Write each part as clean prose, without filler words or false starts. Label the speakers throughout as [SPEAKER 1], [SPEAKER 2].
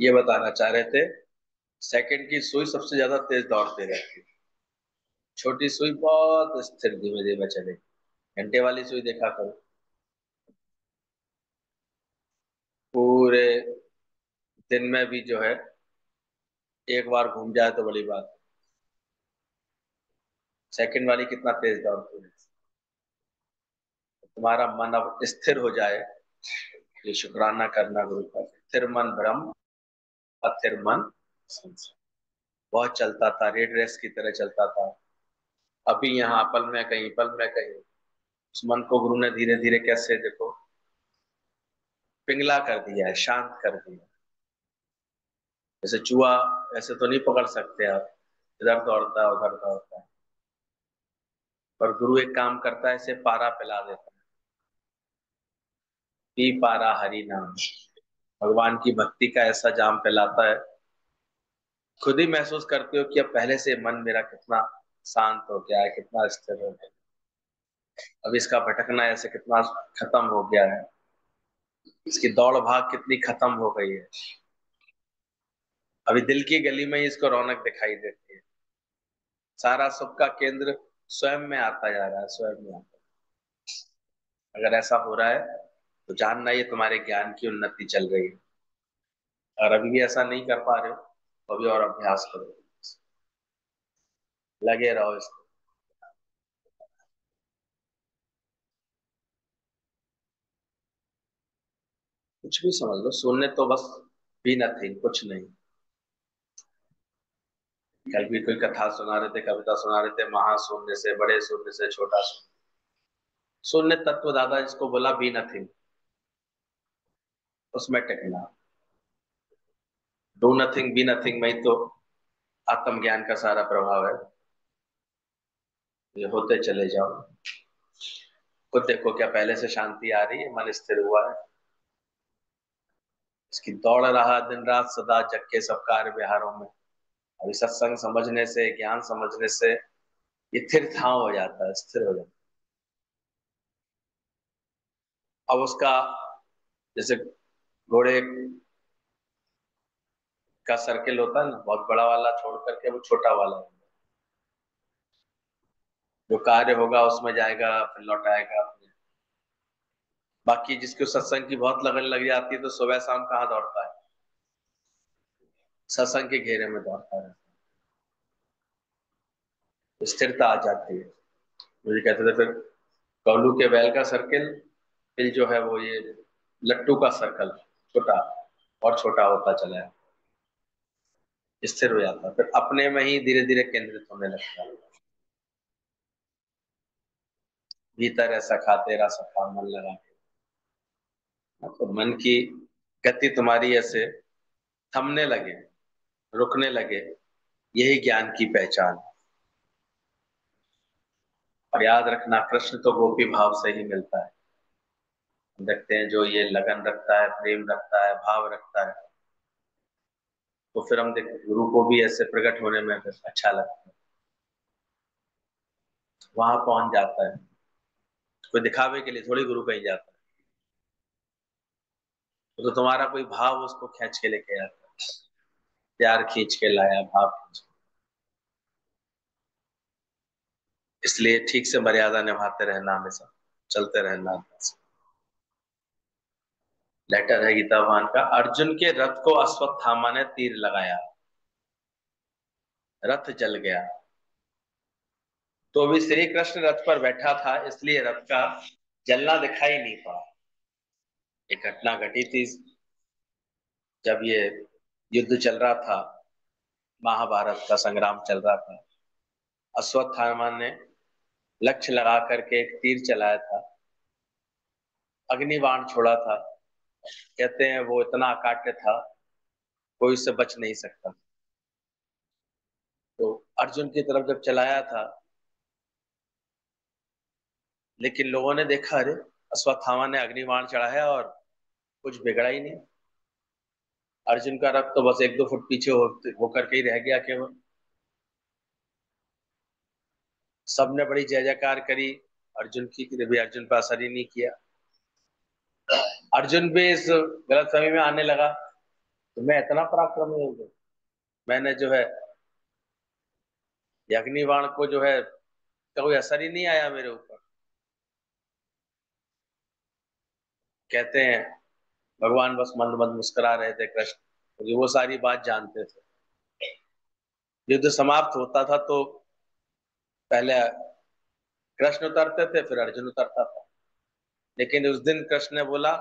[SPEAKER 1] ये बताना चाह रहे थे, सेकंड की सुई सबसे ज्यादा तेज दौड़ते रहती है, छोटी सुई बहुत स्थिर धीमे धीमे चलेगी। घंटे वाली सुई देखा करो, पूरे दिन में भी जो है एक बार घूम जाए तो बड़ी बात। सेकंड वाली कितना तेज दौड़ती है। तुम्हारा मन अब स्थिर हो जाए, ये शुक्राना करना गुरु का। स्थिर मन ब्रह्म, अस्थिर मन संसार। बहुत चलता था, रेड रेस की तरह चलता था। अभी यहाँ पल में कहीं, पल में कहीं। उस मन को गुरु ने धीरे धीरे कैसे देखो पिंगला कर दिया है, शांत कर दिया। जैसे चूहा ऐसे तो नहीं पकड़ सकते आप, इधर दौड़ता है उधर दौड़ता है। पर गुरु एक काम करता है, इसे पारा पिला देता है। पी पारा हरि नाम, भगवान की भक्ति का ऐसा जाम पिलाता है, खुद ही महसूस करते हो कि अब पहले से मन मेरा कितना शांत हो गया है, कितना स्थिर हो गया। अब इसका भटकना ऐसे कितना खत्म हो गया है, इसकी दौड़ भाग कितनी खत्म हो गई है। अभी दिल की गली में ही इसको रौनक दिखाई देती है। सारा सुख का केंद्र स्वयं में आता जा रहा है, स्वयं में आता है। अगर ऐसा हो रहा है तो जानना ये तुम्हारे ज्ञान की उन्नति चल रही है। और अभी भी ऐसा नहीं कर पा रहे हो तो अभी और अभ्यास करो, लगे रहो इसको। कुछ भी समझ लो, शून्य तो बस भी नथिंग, कुछ नहीं। कल भी कोई कथा सुना रहे थे, कविता सुना रहे थे, महाशून्य से, बड़े शून्य से, छोटा शून्य। शून्य तत्व दादा जिसको बोला बी नथिंग, उसमें टिकना। डू नथिंग बी नथिंग में ही तो आत्मज्ञान का सारा प्रभाव है। ये होते चले जाओ, खुद देखो क्या पहले से शांति आ रही है, मन स्थिर हुआ है। इसकी दौड़ रहा दिन रात सदा जग के सब कार्य व्यवहारों में। अभी सत्संग समझने से, ज्ञान समझने से ये थिर थाव हो जाता है, स्थिर हो जाता है। अब उसका जैसे घोड़े का सर्किल होता है ना, बहुत बड़ा वाला छोड़ करके वो छोटा वाला, जो कार्य होगा उसमें जाएगा फिर लौट आएगा। बाकी जिसको सत्संग की बहुत लगन लग जाती है तो सुबह शाम कहाँ दौड़ता है, सत्संग के घेरे में दौड़ता है। स्थिरता आ जाती है। मुझे कहते थे फिर कौलू के बैल का सर्किल, फिर जो है वो ये लट्टू का सर्कल छोटा और छोटा होता चला है, स्थिर हो जाता है, फिर अपने में ही धीरे धीरे केंद्रित होने लगता है। भीतर ऐसा खा तेरा सखा मन लगा के, तो मन की गति तुम्हारी ऐसे थमने लगे, रुकने लगे, यही ज्ञान की पहचान है। और याद रखना, कृष्ण तो गोपी भाव से ही मिलता है। देखते हैं जो ये लगन रखता है, प्रेम रखता है, भाव रखता है, तो फिर हम देखते गुरु को भी ऐसे प्रकट होने में फिर अच्छा लगता है, वहां पहुंच जाता है। कोई दिखावे के लिए थोड़ी गुरु कहीं जाता है, तो तुम्हारा कोई भाव उसको खींच के लेके आता है, प्यार खींच के लाया, भाव खींच के। इसलिए ठीक से मर्यादा निभाते रहना, हमेशा चलते रहना। लेटर है गीता भगवान का, अर्जुन के रथ को अश्वत्थामा ने तीर लगाया, रथ जल गया। तो भी श्री कृष्ण रथ पर बैठा था, इसलिए रथ का जलना दिखाई नहीं पड़ा। एक घटना घटी थी जब ये युद्ध चल रहा था, महाभारत का संग्राम चल रहा था। अश्वत्थामा ने लक्ष्य लगा करके एक तीर चलाया था, अग्निबाण छोड़ा था। कहते हैं वो इतना अकाट्य था, कोई उससे बच नहीं सकता। तो अर्जुन की तरफ जब चलाया था, लेकिन लोगों ने देखा, अरे अश्वत्थामा ने अग्निबाण चढ़ाया और कुछ बिगड़ा ही नहीं। अर्जुन का रथ तो बस एक दो फुट पीछे होकर के ही रह गया केवल। सबने बड़ी जय जयकार करी अर्जुन की, भी अर्जुन पर असर ही नहीं किया। अर्जुन भी इस गलतफहमी में आने लगा तो मैं इतना पराक्रमी हो गया, मैंने जो है अग्निबाण को जो है कोई असर ही नहीं आया मेरे ऊपर। कहते हैं भगवान बस मंद मंद मुस्कुरा रहे थे कृष्ण, क्योंकि वो सारी बात जानते थे। युद्ध समाप्त होता था तो पहले कृष्ण उतरते थे, फिर अर्जुन उतरता था। लेकिन उस दिन कृष्ण ने बोला,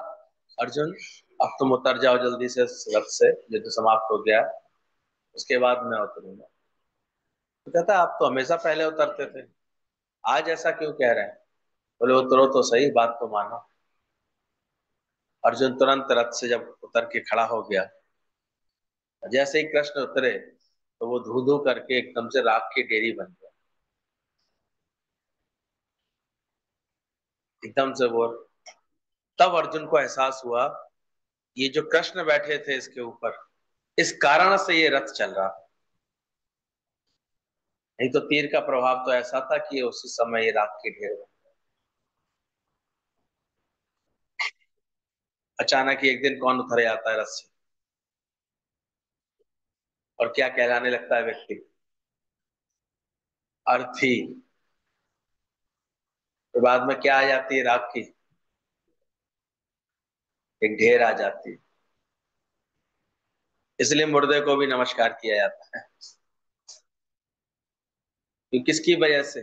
[SPEAKER 1] अर्जुन अब तुम उतर जाओ जल्दी से रथ से, युद्ध समाप्त हो गया, उसके बाद मैं उतरूंगा। तो कहता आप तो हमेशा पहले उतरते थे, आज ऐसा क्यों कह रहे हैं? बोले उतरो तो सही, बात तो मानो। अर्जुन तुरंत रथ से जब उतर के खड़ा हो गया, जैसे ही कृष्ण उतरे तो वो धू धू करके एकदम से राख की ढेरी बन गया। एकदम से वो, तब अर्जुन को एहसास हुआ ये जो कृष्ण बैठे थे इसके ऊपर, इस कारण से ये रथ चल रहा। नहीं तो तीर का प्रभाव तो ऐसा था कि उसी समय ये राख की ढेर बन। अचानक ही एक दिन कौन उतर आता है रथ से, और क्या कहलाने लगता है व्यक्ति? अर्थी। तो बाद में क्या आ जाती है राख की? एक ढेर आ जाती है। इसलिए मुर्दे को भी नमस्कार किया जाता है, कि किसकी वजह से,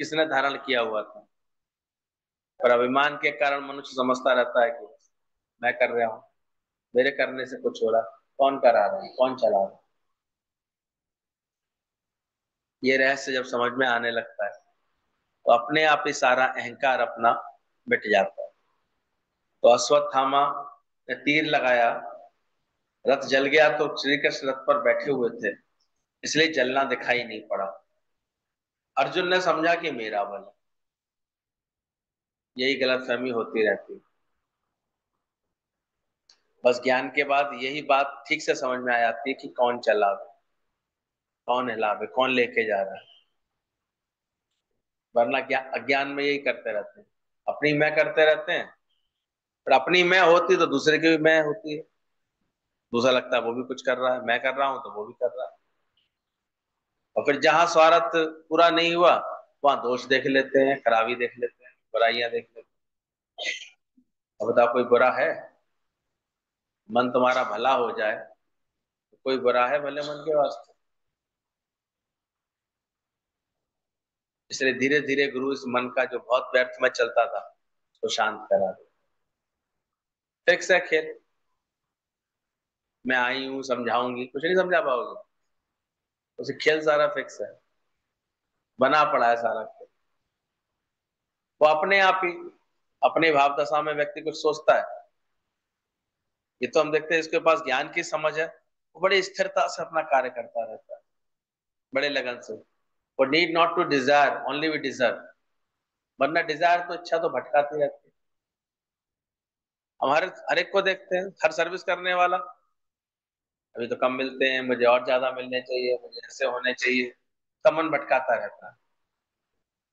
[SPEAKER 1] किसने धारण किया हुआ था। पर अभिमान के कारण मनुष्य समझता रहता है कि मैं कर रहा हूं, मेरे करने से कुछ हो रहा, कौन करा रहा है, कौन चला रहा है। ये रहस्य जब समझ में आने लगता है तो अपने आप ही सारा अहंकार अपना मिट जाता है। तो अश्वत्थामा ने तीर लगाया, रथ जल गया, तो श्री कृष्ण रथ पर बैठे हुए थे, इसलिए जलना दिखाई नहीं पड़ा। अर्जुन ने समझा कि मेरा बल है। यही गलतफहमी होती रहती है। बस ज्ञान के बाद यही बात ठीक से समझ में आ जाती है कि कौन चला, कौन हिला, कौन लेके जा रहा है। वरना क्या अज्ञान में यही करते रहते हैं, अपनी मैं करते रहते हैं। पर अपनी मैं होती तो दूसरे की भी मैं होती है, दूसरा लगता है वो भी कुछ कर रहा है, मैं कर रहा हूं तो वो भी कर रहा है। और फिर जहां स्वार्थ पूरा नहीं हुआ, वहां दोष देख लेते हैं, खराबी देख लेते हैं, बुराइयां देख लेते हैं। अब बताओ कोई बुरा है? मन तुम्हारा भला हो जाए तो कोई बुरा है भले मन के वास्ते? इसलिए धीरे धीरे गुरु इस मन का जो बहुत व्यर्थ में चलता था उसको शांत करा दे। फिक्स है खेल, मैं आई हूं समझाऊंगी, कुछ नहीं समझा पाओगे। उसे खेल सारा फिक्स है, बना पड़ा है सारा खेल। वो अपने आप ही अपनी भाव दशा में व्यक्ति कुछ सोचता है। ये तो हम देखते हैं इसके पास ज्ञान की समझ है, वो बड़ी स्थिरता से अपना कार्य करता रहता है, बड़े लगन से। वो need not to desire, only we deserve. वरना डिजायर तो इच्छा तो भटकाती रहती है। हमारे हर एक को देखते हैं, हर सर्विस करने वाला, अभी तो कम मिलते हैं, मुझे और ज्यादा मिलने चाहिए, मुझे ऐसे होने चाहिए, सब मन भटकाता रहता है।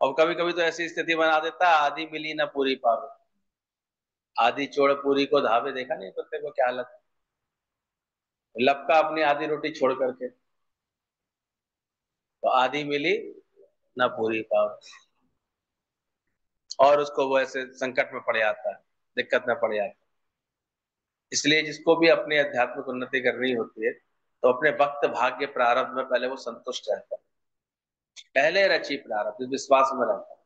[SPEAKER 1] और कभी कभी तो ऐसी स्थिति बना देता है, आधी मिली ना पूरी पावे, आधी चोर पूरी को धावे। देखा नहीं कुत्ते को क्या हालत है? लपका अपनी आधी रोटी छोड़ करके, तो आधी मिली ना पूरी पावे, और उसको वो ऐसे संकट में पड़ जाता है, दिक्कत में पड़ जाता है। इसलिए जिसको भी अपनी आध्यात्मिक उन्नति करनी होती है तो अपने वक्त भाग्य प्रारब्ध में पहले वो संतुष्ट रहता है। पहले रची प्रारब्ध, इस विश्वास में रहता है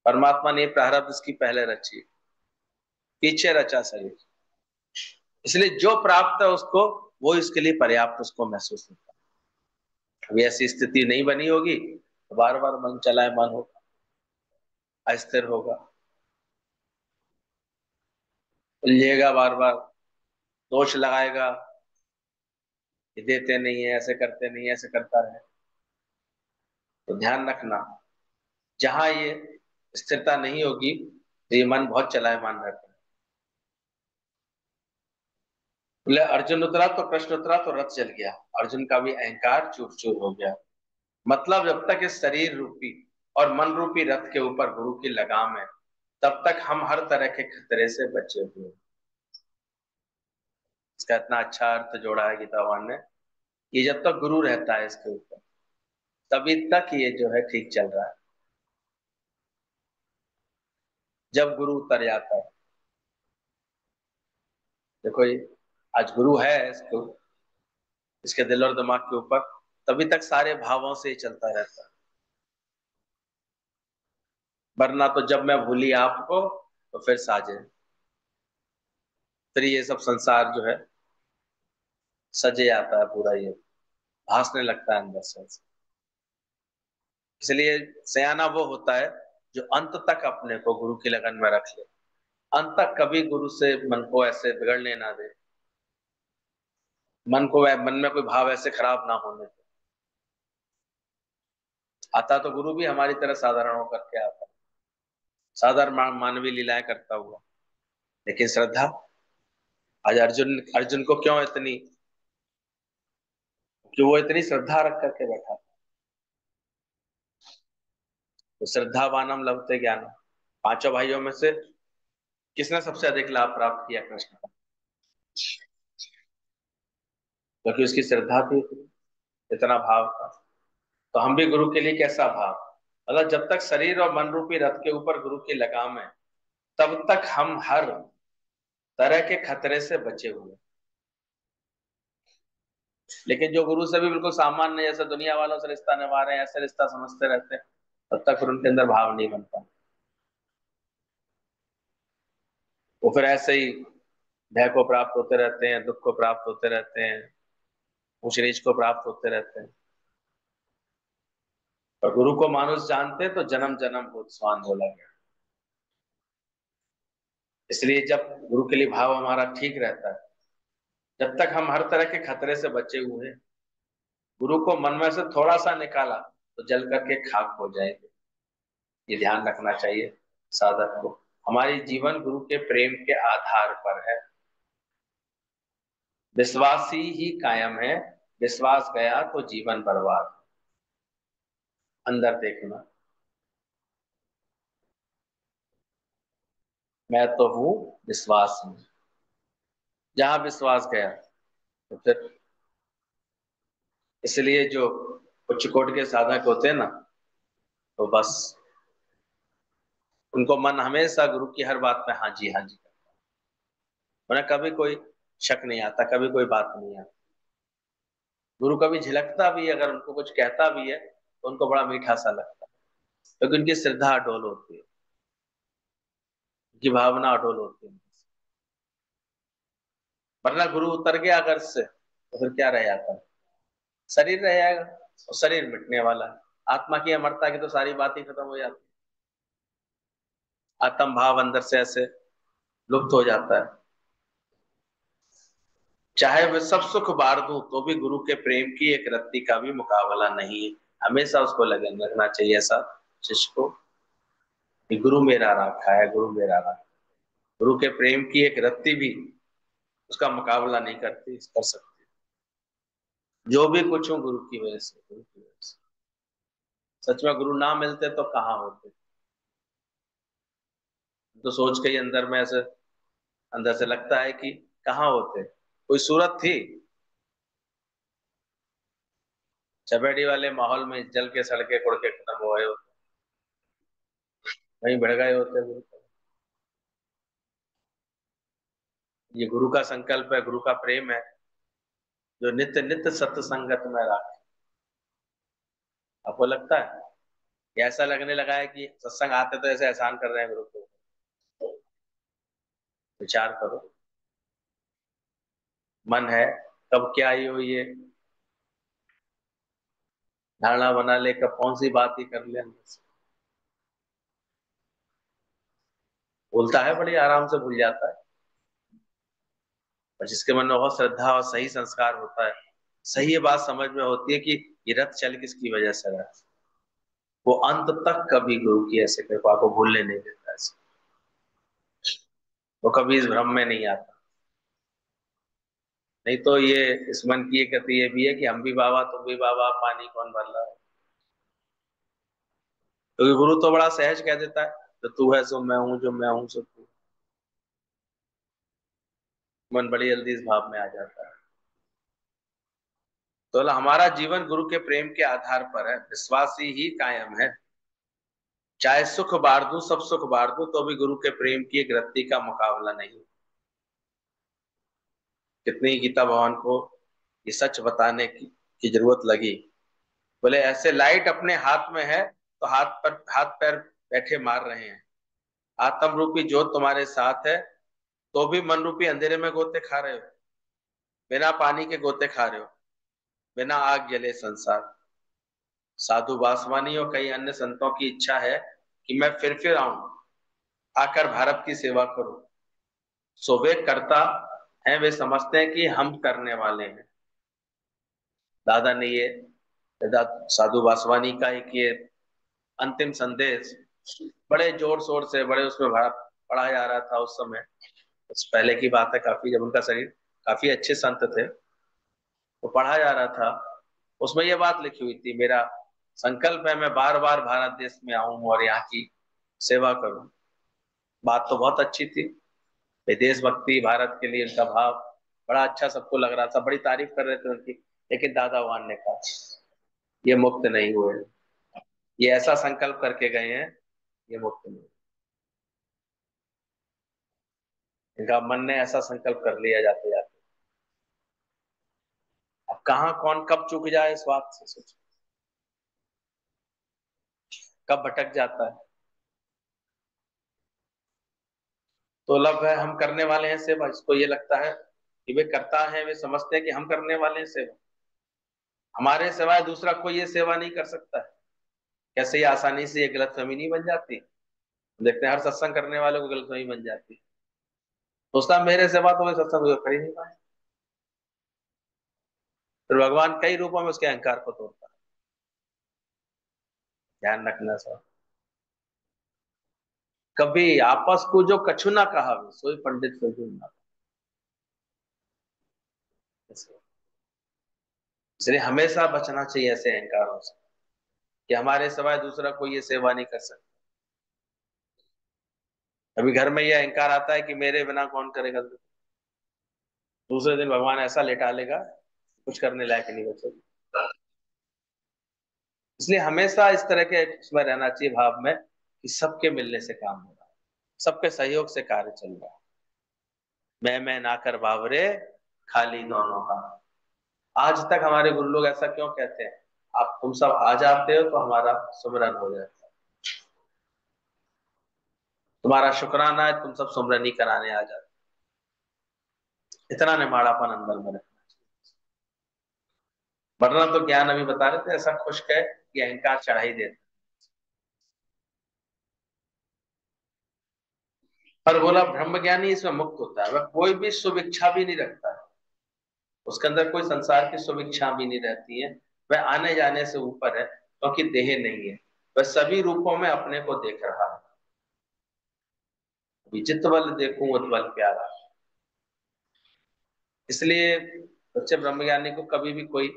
[SPEAKER 1] परमात्मा ने प्रारब्ध इसकी पहले रची, पीछे रचा शरीर। इसलिए जो प्राप्त है उसको, वो इसके लिए पर्याप्त उसको महसूस होता है। अभी ऐसी स्थिति नहीं बनी होगी तो बार बार मन चलायमान होगा, अस्थिर होगा, उलझेगा, बार बार दोष लगाएगा, ये देते नहीं है, ऐसे करते नहीं है, ऐसे करता रहे। तो ध्यान रखना, जहां ये स्थिरता नहीं होगी तो ये मन बहुत चलायमान रहता है। बोले अर्जुन उतरा तो कृष्ण उतरा तो रथ चल गया, अर्जुन का भी अहंकार चूर चूर हो गया। मतलब जब तक इस शरीर रूपी और मन रूपी रथ के ऊपर गुरु की लगाम है, तब तक हम हर तरह के खतरे से बचे हुए हैं। इसका इतना अच्छा अर्थ जोड़ा है गीता भगवान ने कि जब तक गुरु रहता है इसके ऊपर तभी तक ये जो है ठीक चल रहा है। जब गुरु उतर जाता है, देखो ये आज गुरु है इसको, इसके दिल और दिमाग के ऊपर, तभी तक सारे भावों से ही चलता रहता है। वरना तो जब मैं भूली आपको तो फिर साजे, फिर ये सब संसार जो है सजे आता है पूरा, ये भासने लगता है अंदर से। इसलिए सयाना वो होता है जो अंत तक अपने को गुरु की लगन में रख ले, अंत तक कभी गुरु से मन को ऐसे बिगड़ने ना दे, मन में कोई भाव ऐसे खराब ना होने दे। आता तो गुरु भी हमारी तरह साधारण होकर के आता है, साधारण मानवीय लीलाएं करता हुआ, लेकिन श्रद्धा। आज अर्जुन अर्जुन को क्यों इतनी, कि वो इतनी श्रद्धा रख करके बैठा। तो श्रद्धावानम लभते ज्ञानम, पांचों भाइयों में से किसने सबसे अधिक लाभ प्राप्त किया कृष्ण का? क्योंकि उसकी श्रद्धा थी, इतना भाव था। तो हम भी गुरु के लिए कैसा भाव, मतलब जब तक शरीर और मन रूपी रथ के ऊपर गुरु की लगाम है तब तक हम हर तरह के खतरे से बचे हुए। लेकिन जो गुरु से भी बिल्कुल सामान्य जैसे दुनिया वालों से रिश्ता निभा रहे हैं, ऐसे रिश्ता समझते रहते हैं, तब तक फिर उनके अंदर भाव नहीं बनता। वो फिर ऐसे ही भय को प्राप्त होते रहते हैं, दुख को प्राप्त होते रहते हैं, ऊंच नीच को प्राप्त होते रहते हैं। और गुरु को मानुष जानते तो जन्म जन्म को स्वान बोला गया। इसलिए जब गुरु के लिए भाव हमारा ठीक रहता है, जब तक हम हर तरह के खतरे से बचे हुए हैं, गुरु को मन में से थोड़ा सा निकाला तो जल करके खाक हो जाएंगे। ये ध्यान रखना चाहिए साधक को। हमारी जीवन गुरु के प्रेम के आधार पर है। विश्वास ही कायम है, विश्वास गया तो जीवन बर्बाद। अंदर देखना, मैं तो हूं विश्वास में, जहां विश्वास गया तो फिर। इसलिए जो उच्च कोटि के साधक होते हैं ना, तो बस उनको मन हमेशा गुरु की हर बात में हाँ जी हाँ जी करता है। उन्हें कभी कोई शक नहीं आता, कभी कोई बात नहीं आती। गुरु कभी झिलकता भी है, अगर उनको कुछ कहता भी है तो उनको बड़ा मीठा सा लगता है, क्योंकि उनकी श्रद्धा अटोल होती है, उनकी भावना अटोल होती है। वरना गुरु उतर गया अगर से तो फिर क्या रह जाता है, शरीर रह जाएगा, और शरीर मिटने वाला है। आत्मा की अमरता की तो सारी बात ही खत्म हो जाती है, आत्म भाव अंदर से ऐसे लुप्त हो जाता है। चाहे वे सब सुख बार दूं तो भी गुरु के प्रेम की एक रत्ती का भी मुकाबला नहीं है। हमेशा उसको लगन रखना चाहिए ऐसा शिष्य को, कि गुरु मेरा राखा है, गुरु मेरा राखा है। गुरु के प्रेम की एक रत्ती भी उसका मुकाबला नहीं करती, कर सकती। जो भी कुछ हूँ गुरु की वजह से, गुरु की वजह से। सच में गुरु ना मिलते तो कहाँ होते, तो सोच के ही अंदर में ऐसे, अंदर से लगता है कि कहाँ होते। कोई सूरत थी, चपेटी वाले माहौल में जल के सड़के कुड़ के खत्म हो गए होते, वहीं बढ़ गए होते गुरु। ये गुरु का संकल्प है, गुरु का प्रेम है, जो नित्य नित्य सत्संगत में रखे। आपको लगता है, ये ऐसा लगने लगा है कि सत्संग आते तो ऐसे एहसान कर रहे हैं गुरु को? विचार करो, मन है कब क्या आई हो, ये धारणा बना ले, कब कौन सी बात ही कर ले अंदर से। भूलता है, बड़ी आराम से भूल जाता है। और जिसके मन में बहुत श्रद्धा और सही संस्कार होता है, सही ये बात समझ में होती है कि ये रथ चल किसकी वजह से रहा है, वो अंत तक कभी गुरु की ऐसे कृपा को भूलने नहीं देता है। वो कभी इस भ्रम में नहीं आता। नहीं तो ये इस मन की एक गति ये भी है कि हम भी बाबा तुम भी बाबा, पानी कौन भर रहा है। क्योंकि गुरु तो बड़ा सहज कह देता है, जो तू है सो मैं हूं, जो मैं हूं सो तू। मन बड़ी जल्दी इस भाव में आ जाता है। तो हमारा जीवन गुरु के प्रेम के आधार पर है, विश्वास ही कायम है। चाहे सुख बार दूं, सब सुख बार दूं, तो भी गुरु के प्रेम की एक रत्ती का मुकाबला नहीं। कितनी गीता भगवान को ये सच बताने की जरूरत लगी। बोले ऐसे लाइट अपने हाथ में है तो हाथ पैर बैठे मार रहे हैं। आत्म रूपी ज्योत तुम्हारे साथ है तो भी मन रूपी अंधेरे में गोते खा रहे हो। बिना पानी के गोते खा रहे हो, बिना आग जले संसार। साधु वासवानी और कई अन्य संतों की इच्छा है कि मैं फिर आऊं, आकर भारत की सेवा करूं। सो वे करता है, वे समझते हैं कि हम करने वाले हैं। दादा ने ये साधु वासवानी का एक ये अंतिम संदेश बड़े जोर शोर से, बड़े उसमें पढ़ा जा रहा था उस समय। उस पहले की बात है, काफी जब उनका शरीर, काफी अच्छे संत थे, वो पढ़ा जा रहा था। उसमें ये बात लिखी हुई थी, मेरा संकल्प है मैं बार बार भारत देश में आऊं और यहाँ की सेवा करूं। बात तो बहुत अच्छी थी, देशभक्ति, भारत के लिए उनका भाव बड़ा अच्छा सबको लग रहा था, बड़ी तारीफ कर रहे थे उनकी। लेकिन दादा वान ने कहा ये मुक्त नहीं हुए, ये ऐसा संकल्प करके गए हैं, ये मुक्त नहीं। इनका मन ने ऐसा संकल्प कर लिया जाते जाते। अब कहाँ कौन कब चूक जाए इस बात से सोच, कब भटक जाता है। तो लब है हम करने वाले हैं सेवा, इसको ये लगता है कि वे करता है, वे समझते हैं कि हम करने वाले हैं सेवा, हमारे सिवाय दूसरा कोई ये सेवा नहीं कर सकता है। कैसे ये आसानी से ये गलतफहमी नहीं बन जाती। देखते हैं हर सत्संग करने वाले को गलतफहमी बन जाती है, सोचता है मेरे सेवा तो वे सत्संग कर ही नहीं पाए। फिर भगवान कई रूपों में उसके अहंकार को तोड़ता है। ध्यान रखना सर, कभी आपस को जो कछु ना कहा, सोई पंडित सजू ना। इसलिए हमेशा बचना चाहिए ऐसे अहंकारों से कि हमारे सिवाय दूसरा कोई ये सेवा नहीं कर सकता। अभी घर में ये अहंकार आता है कि मेरे बिना कौन करेगा, दूसरे दिन भगवान ऐसा लेटा लेगा कुछ करने लायक नहीं बचेगा। इसलिए हमेशा इस तरह के उसमें रहना चाहिए भाव में कि सबके मिलने से काम हो रहा है, सबके सहयोग से कार्य चल रहा है। मैं ना कर बावरे, खाली दोनों का। आज तक हमारे गुरु लोग ऐसा क्यों कहते हैं, आप तुम सब आ जाते हो तो हमारा सुमरन हो जाता है, तुम्हारा शुक्राना है, तुम सब सुमरन ही कराने आ जाते। इतना निमाड़ापन अंदर में रखना चाहिए। वरना तो ज्ञान अभी बता रहे थे, ऐसा खुश्क है कि अहंकार चढ़ा ही देता। पर बोला ब्रह्म ज्ञानी इसमें मुक्त होता है, वह कोई भी शुभ इच्छा भी नहीं रखता है, उसके अंदर कोई संसार की शुभ इच्छा भी नहीं रहती है। वह आने जाने से ऊपर है क्योंकि देह नहीं है, वह सभी रूपों में अपने को देख रहा है। विचित्र बल देखूं उज्ज्वल प्यारा। इसलिए सच्चे ब्रह्मज्ञानी को कभी भी कोई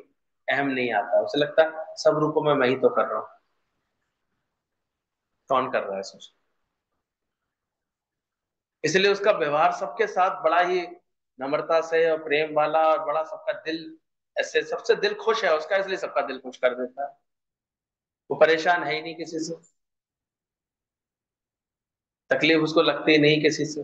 [SPEAKER 1] अहम नहीं आता, उसे लगता है सब रूपों में मैं ही तो कर रहा हूँ, कौन कर रहा है सोच। इसलिए उसका व्यवहार सबके साथ बड़ा ही नम्रता से और प्रेम वाला, और बड़ा सबका दिल, ऐसे सबसे दिल खुश है उसका, इसलिए सबका दिल खुश कर देता है। वो परेशान है ही नहीं किसी से, तकलीफ उसको लगती नहीं किसी से।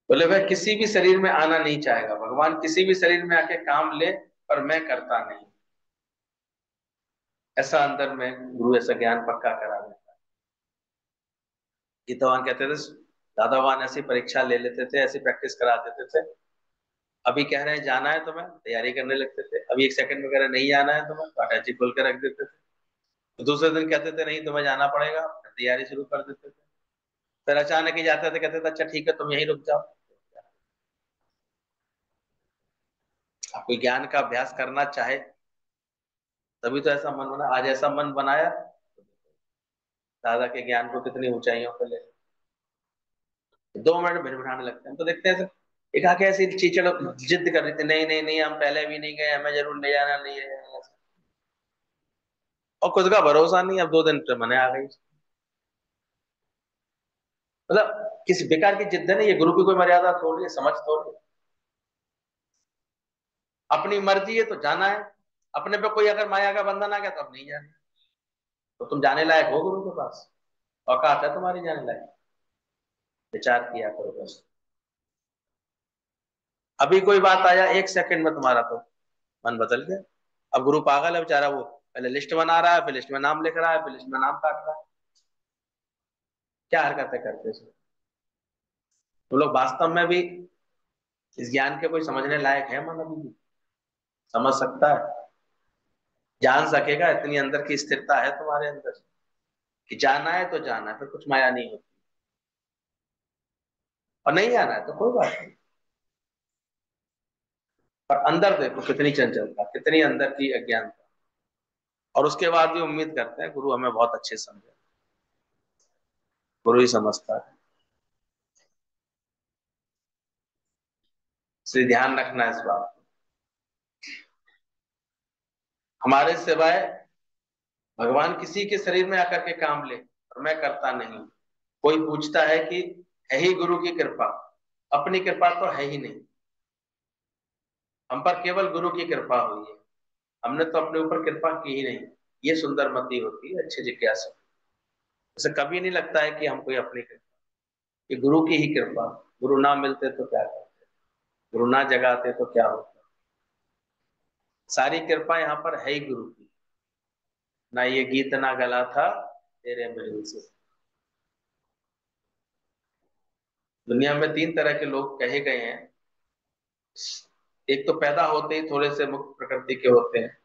[SPEAKER 1] बोले वह किसी भी शरीर में आना नहीं चाहेगा, भगवान किसी भी शरीर में आके काम ले, पर मैं करता नहीं। ऐसा अंदर में गुरु ऐसा ज्ञान पक्का करा देता है। गीतावान कहते थे, दादावान ऐसी परीक्षा ले लेते थे, ऐसी प्रैक्टिस करा देते थे। अभी कह रहे हैं जाना है तुम्हें, तैयारी करने लगते थे। अभी एक सेकंड में कह रहे हैं नहीं जाना है तुम्हें, तो अटैची खोल के रख देते थे। तो दूसरे दिन कहते थे नहीं तुम्हें जाना पड़ेगा, तैयारी शुरू कर देते थे। फिर अचानक ही जाते थे, कहते थे अच्छा ठीक है तुम यहीं रुक जाओ। आप कोई ज्ञान का अभ्यास करना चाहे तभी तो ऐसा मन बना, आज ऐसा मन बनाया, दादा के ज्ञान को कितनी ऊंचाइयों पे ले। 2 मिनट भिड़भिड़ाने लगते हैं, तो देखते हैं एक आके ऐसी चीचड़ जिद कर रही थी, नहीं नहीं नहीं हम पहले भी नहीं गए, हमें जरूर ले जाना, नहीं है। और खुद का भरोसा नहीं, अब 2 दिन पे मने आ गई। मतलब किसी बेकार की जिद है नहीं, ये गुरु की कोई मर्यादा थोड़ी है, समझ थोड़ी है। अपनी मर्जी है तो जाना है। अपने पे कोई अगर माया का बंधन आ गया तो अब नहीं जाना। तो तुम जाने लायक हो गुरु के पास, औकात है तुम्हारी जाने लायक। विचार किया करो बस। अभी कोई बात आया 1 सेकंड में तुम्हारा तो मन बदल गया। अब गुरु पागल है बेचारा, वो पहले लिस्ट बना रहा है, फिर लिस्ट में नाम लिख रहा है, फिर लिस्ट में नाम काट रहा है। क्या हरकतें करते हैं तुम लोग वास्तव में भी। इस ज्ञान के कोई समझने लायक है मन अभी भी? समझ सकता है, जान सकेगा? इतनी अंदर की स्थिरता है तुम्हारे अंदर कि जाना है तो जाना है, फिर कुछ माया नहीं होती। और नहीं जाना है तो कोई बात नहीं। पर अंदर देखो कितनी चंचलता, कितनी अंदर की अज्ञानता। और उसके बाद भी उम्मीद करते हैं गुरु हमें बहुत अच्छे समझे। गुरु ही समझता है। इसलिए ध्यान रखना इस बात को। हमारे सिवाय भगवान किसी के शरीर में आकर के काम ले, और मैं करता नहीं। कोई पूछता है कि है ही गुरु की कृपा, अपनी कृपा तो है ही नहीं। हम पर केवल गुरु की कृपा हुई है, हमने तो अपने ऊपर कृपा की ही नहीं। ये सुंदर मति होती है अच्छे जिज्ञासु। उसे कभी नहीं लगता है कि हम कोई अपनी कृपा, ये गुरु की ही कृपा। गुरु ना मिलते तो क्या करते, गुरु ना जगाते तो क्या होता। सारी कृपा यहाँ पर है ही गुरु की। ना ये गीत ना गला था तेरे मिलन से। दुनिया में 3 तरह के लोग कहे गए हैं। एक तो पैदा होते ही थोड़े से मुक्त प्रकृति के होते हैं,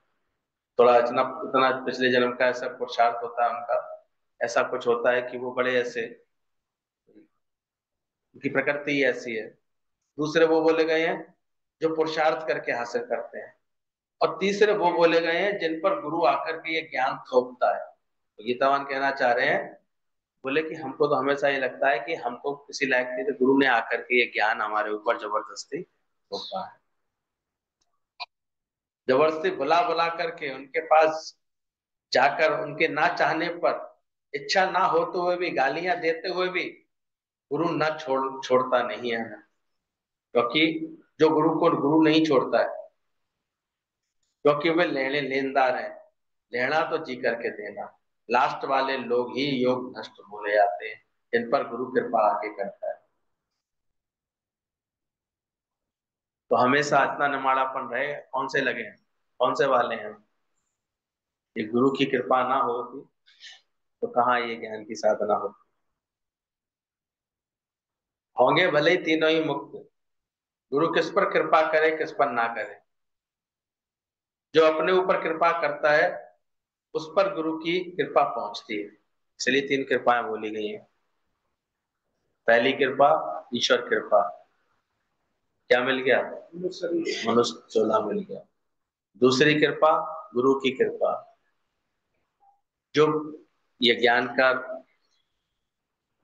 [SPEAKER 1] थोड़ा इतना इतना पिछले जन्म का ऐसा पुरुषार्थ होता है उनका, ऐसा कुछ होता है कि वो बड़े ऐसे, उनकी प्रकृति ही ऐसी है। दूसरे वो बोले गए हैं जो पुरुषार्थ करके हासिल करते हैं। और तीसरे वो बोले गए हैं जिन पर गुरु आकर के ये ज्ञान थोपता है। तो गीतावान कहना चाह रहे हैं, बोले कि हमको तो हमेशा ये लगता है कि हम तो किसी लायक नहीं थे, गुरु ने आकर के ये ज्ञान हमारे ऊपर जबरदस्ती थोपा है। जबरदस्ती बुला बुला करके उनके पास जाकर उनके ना चाहने पर, इच्छा ना होते हुए भी, गालियां देते हुए भी गुरु न छोड़ता नहीं है हमें। क्योंकि जो गुरु को गुरु नहीं छोड़ता है, क्योंकि वे लेने लेनदार है। लेना तो जी करके देना। लास्ट वाले लोग ही योग नष्ट बोले जाते हैं, जिन पर गुरु कृपा आके करता है। तो हमेशा इतना निमाड़ापन रहे, कौन से लगे हैं, कौन से वाले हैं। ये गुरु की कृपा ना होती तो कहाँ ये ज्ञान की साधना होती। होंगे भले ही तीनों ही मुक्त, गुरु किस पर कृपा करे किस पर ना करे। जो अपने ऊपर कृपा करता है उस पर गुरु की कृपा पहुंचती है। इसलिए 3 कृपाएं बोली गई हैं। पहली कृपा ईश्वर कृपा, क्या मिल गया? मनुष्य चोला मिल गया। दूसरी कृपा गुरु की कृपा, जो ये ज्ञान का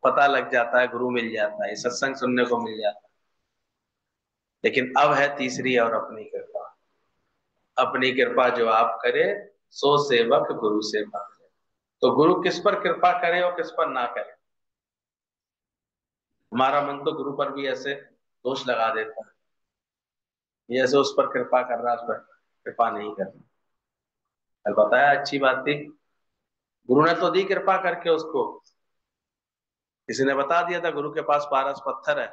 [SPEAKER 1] पता लग जाता है, गुरु मिल जाता है, सत्संग सुनने को मिल जाता है। लेकिन अब है तीसरी और अपनी कृपा। अपनी कृपा जो आप करे सो सेवक गुरु से मांगे। तो गुरु किस पर कृपा करे और किस पर ना करे। हमारा मन तो गुरु पर भी ऐसे दोष लगा देता है, ये ऐसे उस पर कृपा कर रहा है, उस पर कृपा नहीं कर रहा। कल बताया अच्छी बात थी, गुरु ने तो दी कृपा करके उसको। किसी ने बता दिया था गुरु के पास पारस पत्थर है,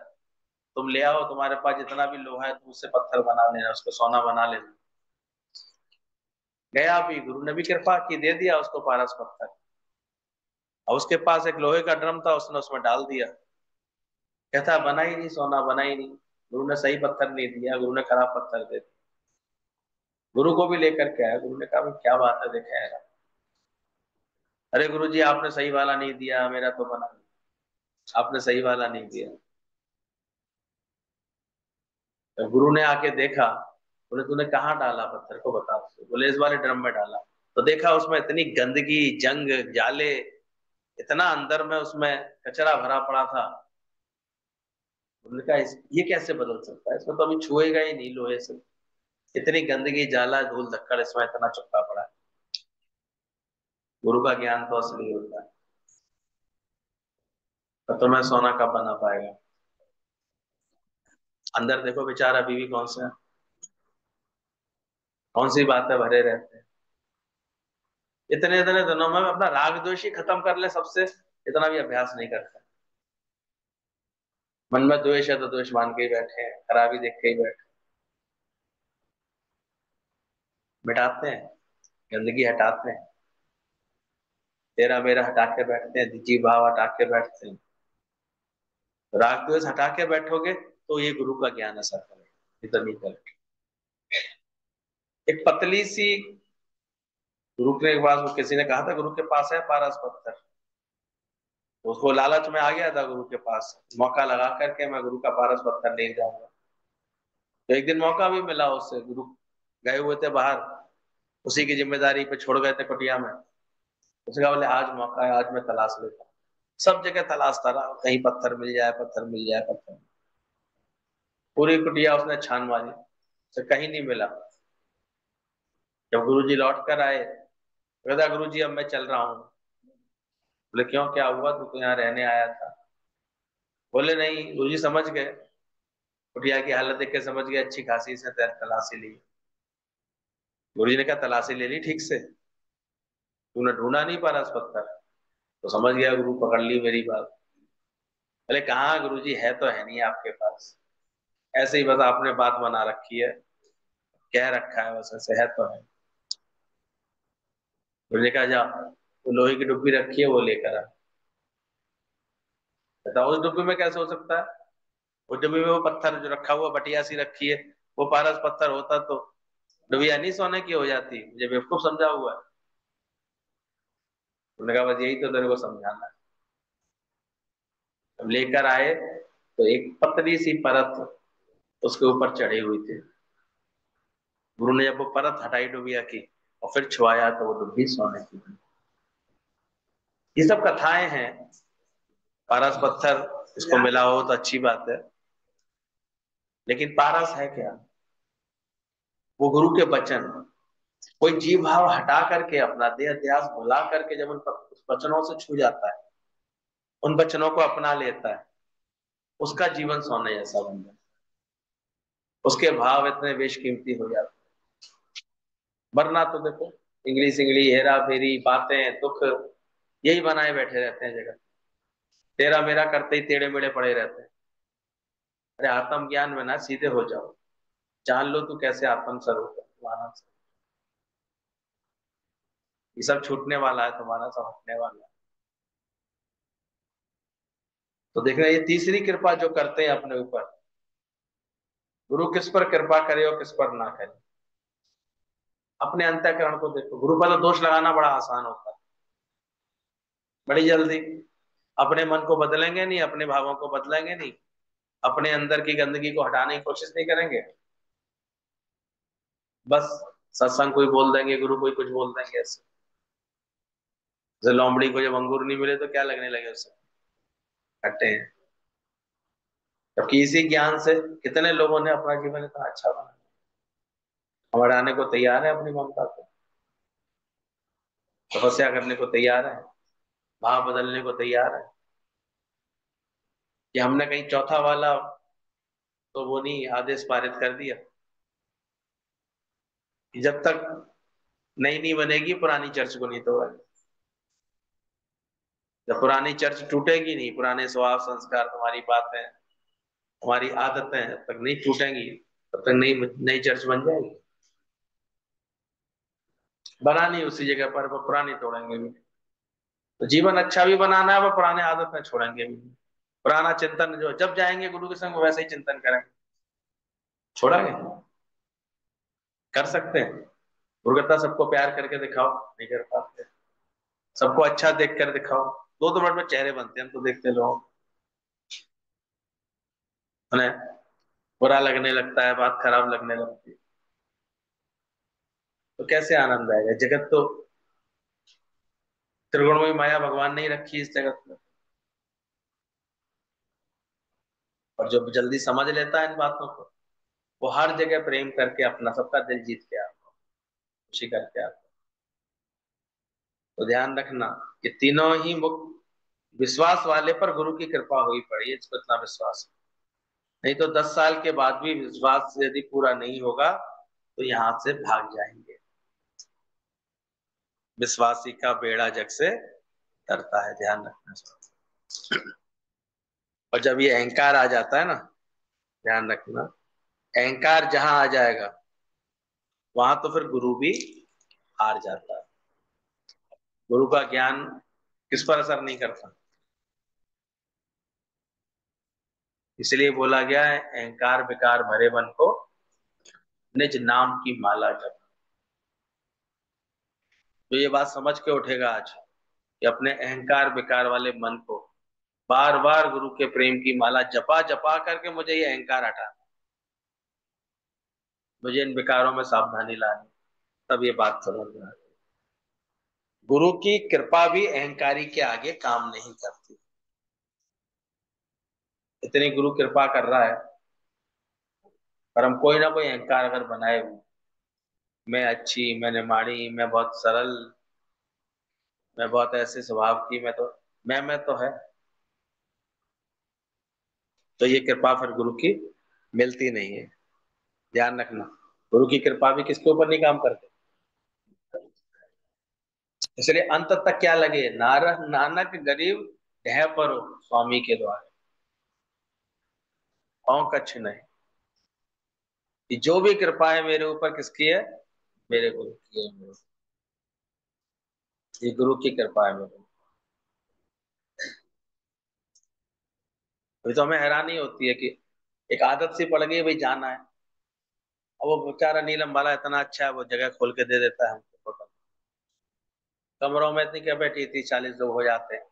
[SPEAKER 1] तुम ले आओ, तुम्हारे पास जितना भी लोहा है तुम उससे पत्थर बना लेना, उसको सोना बना लेना। गया भी, गुरु ने भी कृपा की, दे दिया उसको पारस पत्थर। और उसके पास एक लोहे का ड्रम था, उसने उसमें डाल दिया। कहता बना ही नहीं, सोना बना ही नहीं। गुरु ने सही पत्थर नहीं दिया, गुरु ने खराब पत्थर दे दिया। गुरु को भी लेकर के आया, गुरु ने कहा "भाई, क्या बात है देखा है"। अरे गुरु जी आपने सही वाला नहीं दिया, मेरा तो बना नहीं। आपने सही वाला नहीं दिया। तो गुरु ने आके देखा, बोले तूने कहाँ डाला पत्थर को बता। बोले इस वाले ड्रम में डाला। तो देखा उसमें इतनी गंदगी, जंग, जाले, इतना अंदर में उसमें कचरा भरा पड़ा था। उन्होंने कहा ये कैसे बदल सकता है, इसमें तो अभी छुएगा ही नहीं लोहे से। इतनी गंदगी, जाला, धूल धक्कड़, इसमें इतना चिपका पड़ा है। गुरु का ज्ञान तो असली होता है। तो मैं सोना कब बना पाएगा। अंदर देखो बेचारा बीवी कौन सी बातें भरे रहते हैं। इतने इतने दिनों में अपना राग द्वेष ही खत्म कर ले सबसे, इतना भी अभ्यास नहीं करते। मन में द्वेष है तो द्वेष मान के ही बैठे हैं, खराबी देख के ही बैठे। मिटाते हैं, गंदगी हटाते हैं, तेरा मेरा हटा के बैठते हैं, जी भाव हटा के बैठते हैं। राग द्वेष हटा के बैठोगे तो ये गुरु का ज्ञान असर करेगा, इतनी कर। एक पतली सी, गुरु के पास वो किसी ने कहा था गुरु के पास है पारस पत्थर, तो उसको लालच में आ गया था गुरु के पास, मौका लगा करके मैं गुरु का पारस पत्थर ले जाऊंगा। तो एक दिन मौका भी मिला उससे, गुरु गए हुए थे बाहर, उसी की जिम्मेदारी पे छोड़ गए थे कुटिया में। उसने कहा बोले आज मौका है, आज मैं तलाश लेता हूँ। सब जगह तलाशता रहा, कहीं पत्थर मिल जाए, पत्थर मिल जाए, पत्थर। पूरी कुटिया उसने छान मारी, उसे कहीं नहीं मिला। जब गुरुजी लौट कर आए, कहता गुरुजी अब मैं चल रहा हूँ। बोले क्यों, क्या हुआ, तू तो यहाँ रहने आया था। बोले नहीं, गुरुजी समझ गए, कुटिया की हालत देख के समझ गए, अच्छी खासी से तलाशी ली। गुरुजी ने कहा तलाशी ले ली ठीक से, तूने ढूंढा नहीं पारस पत्थर। तो समझ गया गुरु, पकड़ ली मेरी बात। बोले कहाँ गुरुजी, है तो है नहीं आपके पास, ऐसे ही बस आपने बात बना रखी है, कह रखा है बस, ऐसे है तो है। गुरुजी ने कहा जा, वो लोहे की डुब्बी रखी है वो लेकर आ। बताओ उस डुब्बी में कैसे हो सकता है, उस डुब्बी में वो पत्थर जो रखा हुआ, बटिया सी रखी है, वो पारस पत्थर होता तो डुबिया नहीं सोने की हो जाती, मुझे बेवकूफ समझा हुआ है। उन्होंने कहा बस यही तो तेरे को समझाना है। अब लेकर आए तो एक पतली सी परत उसके ऊपर चढ़ी हुई थी। गुरु ने जब वो परत हटाई डुबिया की और फिर छुआया तो वो डुब्बी सोने की बनी। ये सब कथाएं हैं। पारस पत्थर इसको मिला हो तो अच्छी बात है, लेकिन पारस है क्या, वो गुरु के वचन। कोई जीव भाव हटा करके, अपना देह ध्यास भुला करके जब उन वचनों से छू जाता है, उन वचनों को अपना लेता है, उसका जीवन सोने जैसा बन जाता है, उसके भाव इतने बेशकीमती हो जाते हैं। वरना तो देखो, इंगली सिंगली हेरा फेरी बातें दुख, यही बनाए बैठे रहते हैं जगत। तेरा मेरा करते ही टेढ़े मेढ़े पड़े रहते हैं। अरे आत्म ज्ञान में ना सीधे हो जाओ, जान लो तू कैसे आत्म स्वरूप है तुम्हारा। ये सब छूटने वाला है, तुम्हारा सब हटने वाला है। तो देख रहे हैं, ये तीसरी कृपा जो करते हैं अपने ऊपर, गुरु किस पर कृपा करे और किस पर ना करे। अपने अंतःकरण को देखो, गुरु पर तो दोष लगाना बड़ा आसान होता है, बड़ी जल्दी। अपने मन को बदलेंगे नहीं, अपने भावों को बदलेंगे नहीं, अपने अंदर की गंदगी को हटाने की कोशिश नहीं करेंगे, बस सत्संग कोई बोल देंगे, गुरु कोई कुछ बोल देंगे ऐसे। जैसे लोमड़ी को जब अंगूर नहीं मिले तो क्या लगने लगे उसे, खट्टे हैं। जबकि इसी ज्ञान से कितने लोगों ने अपना जीवन इतना अच्छा बना, हम हटाने को तैयार है, अपनी ममता को तपस्या करने को तैयार है, भाव बदलने को तैयार है। कि हमने कहीं चौथा वाला तो वो नहीं आदेश पारित कर दिया कि जब तक नई नहीं बनेगी पुरानी चर्च को नहीं तोड़ेंगे। जब पुरानी चर्च टूटेगी नहीं, पुराने स्वभाव संस्कार, तुम्हारी बातें, हमारी आदतें जब तक नहीं टूटेंगी, तब तक नई नई चर्च बन जाएगी। बनानी उसी जगह पर पुरानी तोड़ेंगे भी। तो जीवन अच्छा भी बनाना है, वो पुराने आदतें छोड़ेंगे भी। पुराना चिंतन जो जब जाएंगे गुरु के संग वैसे ही चिंतन करेंगे, छोड़ेंगे, कर सकते हैं। गुरु कहता सबको प्यार करके दिखाओ, नहीं कर पाते। सबको अच्छा देख कर दिखाओ, 2 मिनट में चेहरे बनते हैं, हम तो देखते लोग, उन्हें बुरा लगने लगता है, बात खराब लगने लगती है, तो कैसे आनंद आएगा। जगत तो त्रिगुणमयी माया भगवान ने ही रखी इस जगत में, और जो जल्दी समझ लेता है इन बातों को, वो हर जगह प्रेम करके अपना सबका दिल जीत के आता, खुशी करके आता। तो ध्यान रखना कि तीनों ही मुख विश्वास वाले पर गुरु की कृपा हुई पड़ी है, इसको इतना विश्वास है। नहीं तो 10 साल के बाद भी विश्वास यदि पूरा नहीं होगा तो यहाँ से भाग जाएंगे। विश्वासी का बेड़ा जग से तरता है, ध्यान रखना। और जब ये अहंकार आ जाता है ना, ध्यान रखना, अहंकार जहां आ जाएगा वहां तो फिर गुरु भी हार जाता है। गुरु का ज्ञान किस पर असर नहीं करता। इसलिए बोला गया है, अहंकार विकार भरे मन को निज नाम की माला जप। तो ये बात समझ के उठेगा आज कि अपने अहंकार विकार वाले मन को बार बार गुरु के प्रेम की माला जपा जपा करके मुझे ये अहंकार हटाना, मुझे इन विकारों में सावधानी लानी, तब ये बात समझ में आती। गुरु की कृपा भी अहंकारी के आगे काम नहीं करती। इतनी गुरु कृपा कर रहा है, पर हम कोई ना कोई अहंकार अगर बनाए हुए, मैं अच्छी, मैंने माड़ी, मैं बहुत सरल, मैं बहुत ऐसे स्वभाव की, मैं तो है, तो ये कृपा फिर गुरु की मिलती नहीं है। ध्यान रखना, गुरु की कृपा भी किसके ऊपर नहीं काम करती। इसलिए अंत तक क्या लगे, नानक गरीब ढह परो स्वामी के द्वारे, औ कछ नहीं। कि जो भी कृपा है मेरे ऊपर किसकी है, मेरे गुरु की है। ये गुरु की कृपा है मेरे ऊपर। अभी तो हमें हैरानी होती है कि एक आदत सी पड़ गई है, भाई जाना है। अब वो बेचारा नीलम वाला इतना अच्छा है, वो जगह खोल के दे देता है हमको होटल। कमरों में इतनी क्या बैठी थी, 40 लोग हो जाते हैं,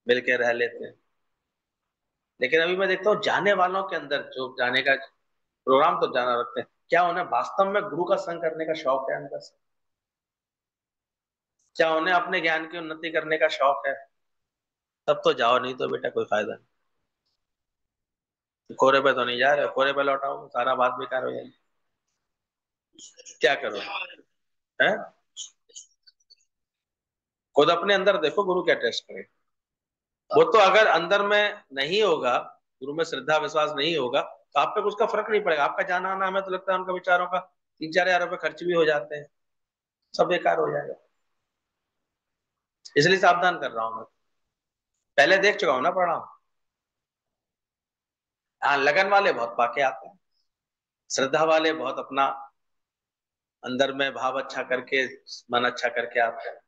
[SPEAKER 1] मिल के रह लेते हैं। लेकिन अभी मैं देखता हूँ जाने वालों के अंदर जो जाने का प्रोग्राम तो जाना रखते हैं, क्या उन्हें वास्तव में गुरु का संग करने का शौक है अंदर से? क्या उन्हें अपने ज्ञान की उन्नति करने का शौक है? तब तो जाओ, नहीं तो बेटा कोई फायदा नहीं। कोरे पे तो नहीं जा रहे, कोरे पे लौटाओ सारा बात बेकार हो जाएगी। क्या करो है? खुद अपने अंदर देखो, गुरु क्या टेस्ट करे। वो तो अगर अंदर में नहीं होगा, गुरु में श्रद्धा विश्वास नहीं होगा, तो आप पे उसका फर्क नहीं पड़ेगा। आपका जाना आना, हमें तो लगता है उनका विचारों का 3-4 हजार रुपए खर्च भी हो जाते हैं, सब बेकार हो जाएगा। इसलिए सावधान कर रहा हूं मैं, पहले देख चुका हूं ना, पढ़ा हूं। हाँ, लगन वाले बहुत पाके आते हैं, श्रद्धा वाले बहुत अपना अंदर में भाव अच्छा करके, मन अच्छा करके आते हैं।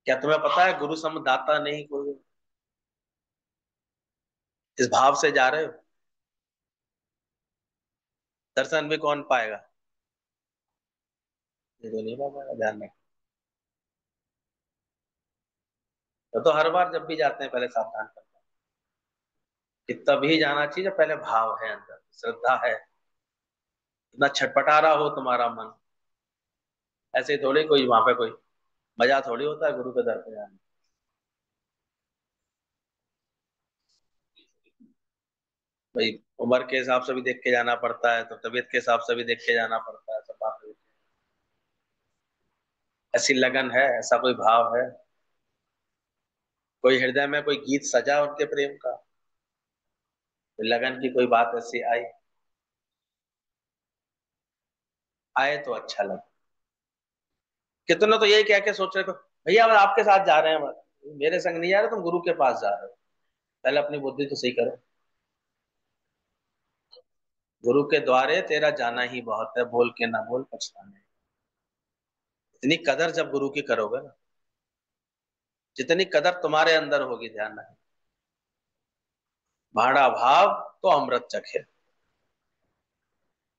[SPEAKER 1] क्या तुम्हें पता है गुरु सम दाता नहीं कोई? इस भाव से जा रहे हो, दर्शन भी कौन पाएगा? ये तो नहीं पाएगा, ध्यान में। तो हर बार जब भी जाते हैं पहले सावधान करते हैं कि तभी जाना चाहिए जब पहले भाव है, अंदर श्रद्धा है, इतना छटपटा रहा हो तुम्हारा मन। ऐसे थोड़ी कोई वहां पे कोई मजा थोड़ी होता है गुरु के दर पे जाने। भाई उम्र के हिसाब से भी देख के जाना पड़ता है, तो तबीयत के हिसाब से भी देख के जाना पड़ता है, सब बात है। ऐसी लगन है, ऐसा कोई भाव है, कोई हृदय में कोई गीत सजा उनके प्रेम का, कोई लगन की कोई बात ऐसी आई, आए तो अच्छा लगे। कितने तो यही कह के सोच रहे थे, भैया मैं आपके साथ जा रहे हैं, मेरे संग नहीं जा रहे, तुम गुरु के पास जा रहे हो। पहले अपनी बुद्धि तो सही करो। गुरु के द्वारे तेरा जाना ही बहुत है, बोल के ना बोल पछताने। इतनी कदर जब गुरु की करोगे ना, जितनी कदर तुम्हारे अंदर होगी, ध्यान रखना, भाड़ा भाव तो अमृत चखे,